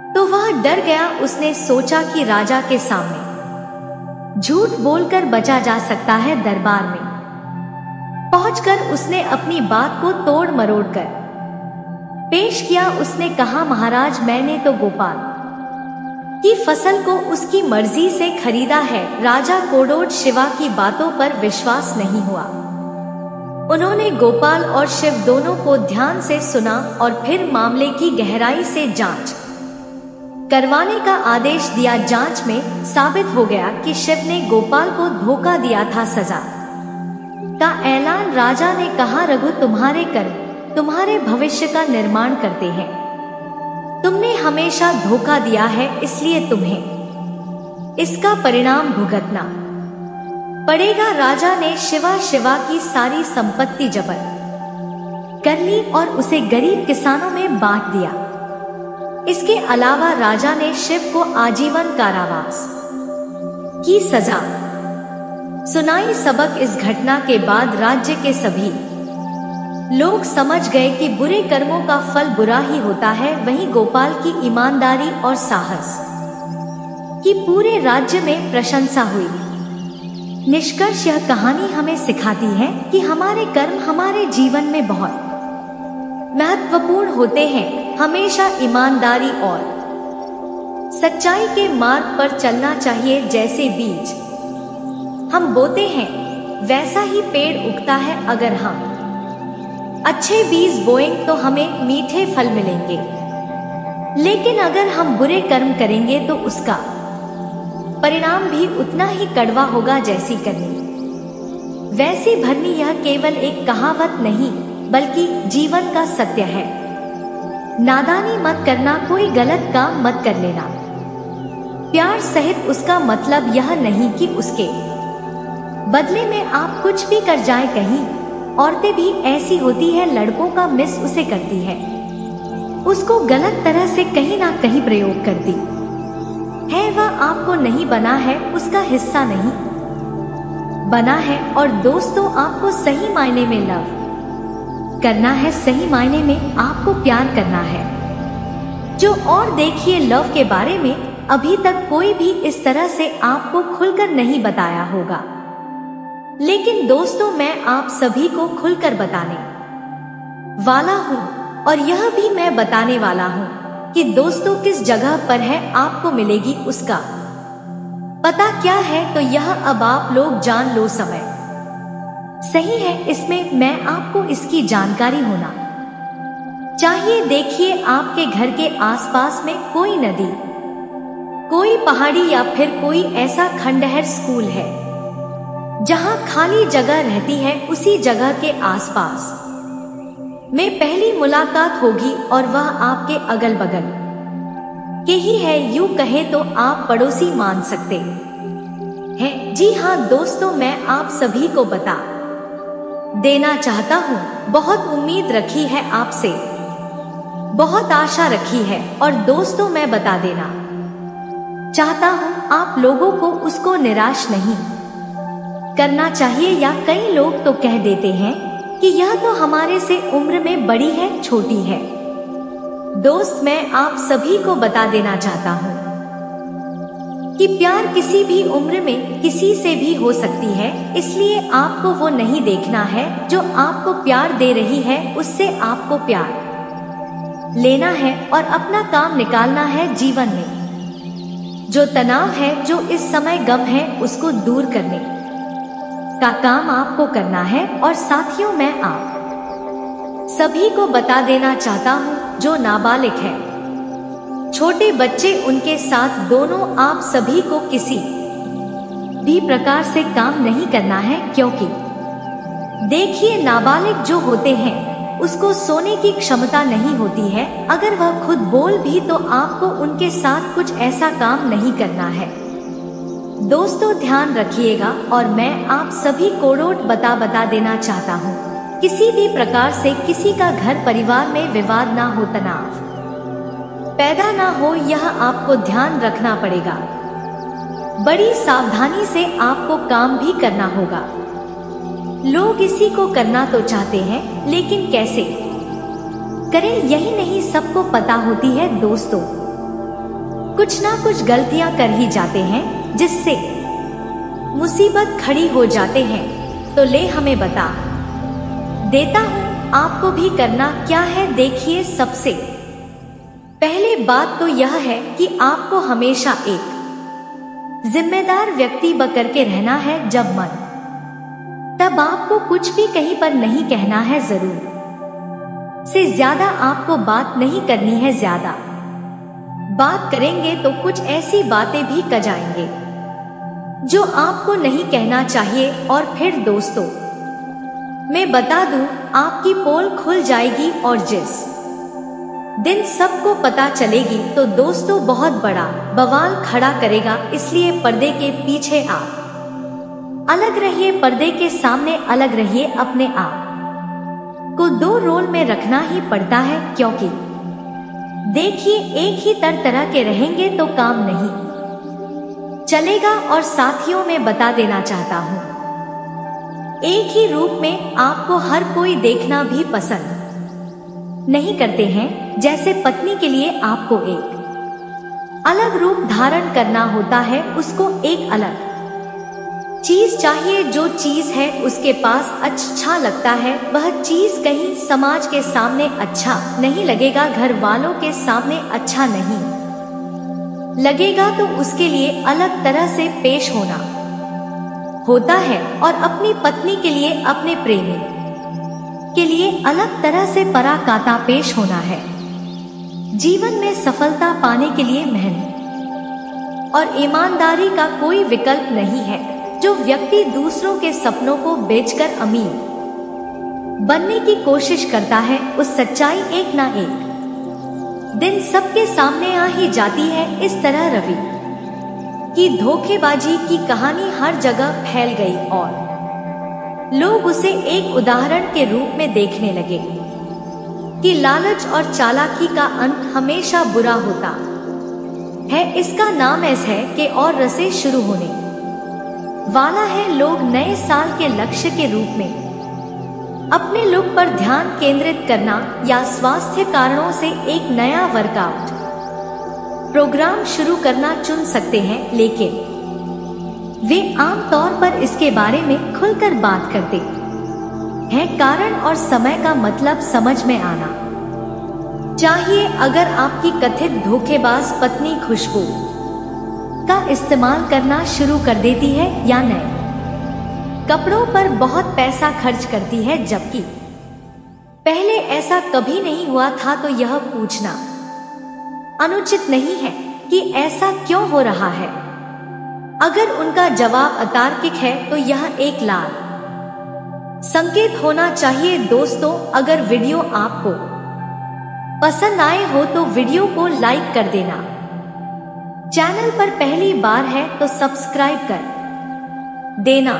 तो वह डर गया। उसने सोचा कि राजा के सामने झूठ बोलकर बचा जा सकता है। दरबार में पहुंचकर उसने अपनी बात को तोड़ मरोड़ कर पेश किया। उसने कहा, महाराज, मैंने तो गोपाल की फसल को उसकी मर्जी से खरीदा है। राजा कोडोड शिवा की बातों पर विश्वास नहीं हुआ। उन्होंने गोपाल और शिव दोनों को ध्यान से सुना और फिर मामले की गहराई से जांच करवाने का आदेश दिया। जांच में साबित हो गया कि शिव ने गोपाल को धोखा दिया था। सजा का ऐलान। राजा ने कहा, रघु, तुम्हारे कर्म तुम्हारे भविष्य का निर्माण करते हैं। तुमने हमेशा धोखा दिया है, इसलिए तुम्हें इसका परिणाम भुगतना पड़ेगा। राजा ने शिवा की सारी संपत्ति जब्त कर ली और उसे गरीब किसानों में बांट दिया। इसके अलावा राजा ने शिव को आजीवन कारावास की सजा सुनाई। सबक। इस घटना के बाद राज्य के सभी लोग समझ गए कि बुरे कर्मों का फल बुरा ही होता है। वहीं गोपाल की ईमानदारी और साहस की पूरे राज्य में प्रशंसा हुई। निष्कर्ष। यह कहानी हमें सिखाती है कि हमारे कर्म हमारे जीवन में बहुत महत्वपूर्ण होते हैं। हमेशा ईमानदारी और सच्चाई के मार्ग पर चलना चाहिए। जैसे बीज हम बोते हैं वैसा ही पेड़ उगता है। अगर हम अच्छे बीज बोएं तो हमें मीठे फल मिलेंगे, लेकिन अगर हम बुरे कर्म करेंगे तो उसका परिणाम भी उतना ही कड़वा होगा। जैसी करनी वैसी भरनी। यह केवल एक कहावत नहीं बल्कि जीवन का सत्य है। नादानी मत करना, कोई गलत काम मत कर लेना प्यार सहित। उसका मतलब यह नहीं कि उसके बदले में आप कुछ भी कर जाएं। कहीं औरतें भी ऐसी होती है, लड़कों का मिस उसे करती है, उसको गलत तरह से कहीं ना कहीं प्रयोग करती है। वह आपको नहीं बना है, उसका हिस्सा नहीं बना है। और दोस्तों, आपको सही मायने में लव करना है, सही मायने में आपको प्यार करना है। जो और देखिए, लव के बारे में अभी तक कोई भी इस तरह से आपको खुलकर नहीं बताया होगा, लेकिन दोस्तों, मैं आप सभी को खुलकर बताने वाला हूँ। और यह भी मैं बताने वाला हूँ कि दोस्तों किस जगह पर है आपको मिलेगी उसका पता क्या है। तो यह अब आप लोग जान लो। समय सही है, इसमें मैं आपको इसकी जानकारी होना चाहिए। देखिए, आपके घर के आसपास में कोई नदी, कोई पहाड़ी या फिर कोई ऐसा खंडहर स्कूल है जहां खाली जगह रहती है। उसी जगह के आसपास में पहली मुलाकात होगी और वह आपके अगल बगल के ही है। यूं कहे तो आप पड़ोसी मान सकते हैं। जी हाँ दोस्तों, मैं आप सभी को बता देना चाहता हूँ, बहुत उम्मीद रखी है आपसे, बहुत आशा रखी है। और दोस्तों, मैं बता देना चाहता हूँ आप लोगों को उसको निराश नहीं करना चाहिए। या कई लोग तो कह देते हैं कि यह तो हमारे से उम्र में बड़ी है, छोटी है। दोस्त, मैं आप सभी को बता देना चाहता हूँ कि प्यार किसी भी उम्र में किसी से भी हो सकती है। इसलिए आपको वो नहीं देखना है जो आपको प्यार दे रही है, उससे आपको प्यार लेना है और अपना काम निकालना है। जीवन में जो तनाव है, जो इस समय गम है, उसको दूर करने का काम आपको करना है। और साथियों, मैं आप सभी को बता देना चाहता हूँ जो नाबालिग है, छोटे बच्चे, उनके साथ दोनों, आप सभी को किसी भी प्रकार से काम नहीं करना है। क्योंकि देखिए, नाबालिग जो होते हैं उसको सोने की क्षमता नहीं होती है। अगर वह खुद बोल भी तो आपको उनके साथ कुछ ऐसा काम नहीं करना है। दोस्तों, ध्यान रखिएगा। और मैं आप सभी को रोट बता देना चाहता हूँ, किसी भी प्रकार से किसी का घर परिवार में विवाद ना हो, तनाव पैदा ना हो, यह आपको ध्यान रखना पड़ेगा। बड़ी सावधानी से आपको काम भी करना होगा। लोग इसी को करना तो चाहते हैं, लेकिन कैसे करें यही नहीं सबको पता होती है। दोस्तों, कुछ ना कुछ गलतियां कर ही जाते हैं, जिससे मुसीबत खड़ी हो जाते हैं। तो ले हमें बता देता हूँ आपको भी करना क्या है। देखिए, सबसे पहले बात तो यह है कि आपको हमेशा एक जिम्मेदार व्यक्ति बकर के रहना है। जब मन तब आपको कुछ भी कहीं पर नहीं कहना है। जरूर से ज्यादा आपको बात नहीं करनी है। ज्यादा बात करेंगे तो कुछ ऐसी बातें भी कर जाएंगे जो आपको नहीं कहना चाहिए। और फिर दोस्तों, मैं बता दूं, आपकी पोल खुल जाएगी और जिस दिन सबको पता चलेगी तो दोस्तों बहुत बड़ा बवाल खड़ा करेगा। इसलिए पर्दे के पीछे आप अलग रहिए, पर्दे के सामने अलग रहिए। अपने आप को दो रोल में रखना ही पड़ता है, क्योंकि देखिए, एक ही तरह के रहेंगे तो काम नहीं चलेगा। और साथियों, मैं बता देना चाहता हूँ, एक ही रूप में आपको हर कोई देखना भी पसंद नहीं करते हैं। जैसे पत्नी के लिए आपको एक अलग रूप धारण करना होता है, उसको एक अलग चीज चाहिए। जो चीज है उसके पास अच्छा लगता है, वह चीज कहीं समाज के सामने अच्छा नहीं लगेगा, घर वालों के सामने अच्छा नहीं लगेगा, तो उसके लिए अलग तरह से पेश होना होता है। और अपनी पत्नी के लिए, अपने प्रेमी के लिए अलग तरह से पराकाता पेश होना है। जीवन में सफलता पाने के लिए मेहनत और ईमानदारी का कोई विकल्प नहीं है। जो व्यक्ति दूसरों के सपनों को बेचकर अमीर बनने की कोशिश करता है, उस सच्चाई एक ना एक दिन सबके सामने आ ही जाती है। इस तरह रवि की धोखेबाजी की कहानी हर जगह फैल गई और लोग उसे एक उदाहरण के रूप में देखने लगे कि लालच और चालाकी का अंत हमेशा बुरा होता है। इसका नाम ऐसा है कि और रसे शुरू होने वाला है। लोग नए साल के लक्ष्य के रूप में अपने लुक पर ध्यान केंद्रित करना या स्वास्थ्य कारणों से एक नया वर्कआउट प्रोग्राम शुरू करना चुन सकते हैं, लेकिन वे आमतौर पर इसके बारे में खुलकर बात करते हैं। कारण और समय का मतलब समझ में आना चाहिए। अगर आपकी कथित धोखेबाज पत्नी खुशबू का इस्तेमाल करना शुरू कर देती है या नए कपड़ों पर बहुत पैसा खर्च करती है, जबकि पहले ऐसा कभी नहीं हुआ था, तो यह पूछना अनुचित नहीं है कि ऐसा क्यों हो रहा है। अगर उनका जवाब अतार्किक है तो यह एक लाल संकेत होना चाहिए। दोस्तों, अगर वीडियो आपको पसंद आए हो तो वीडियो को लाइक कर देना। चैनल पर पहली बार है तो सब्सक्राइब कर देना।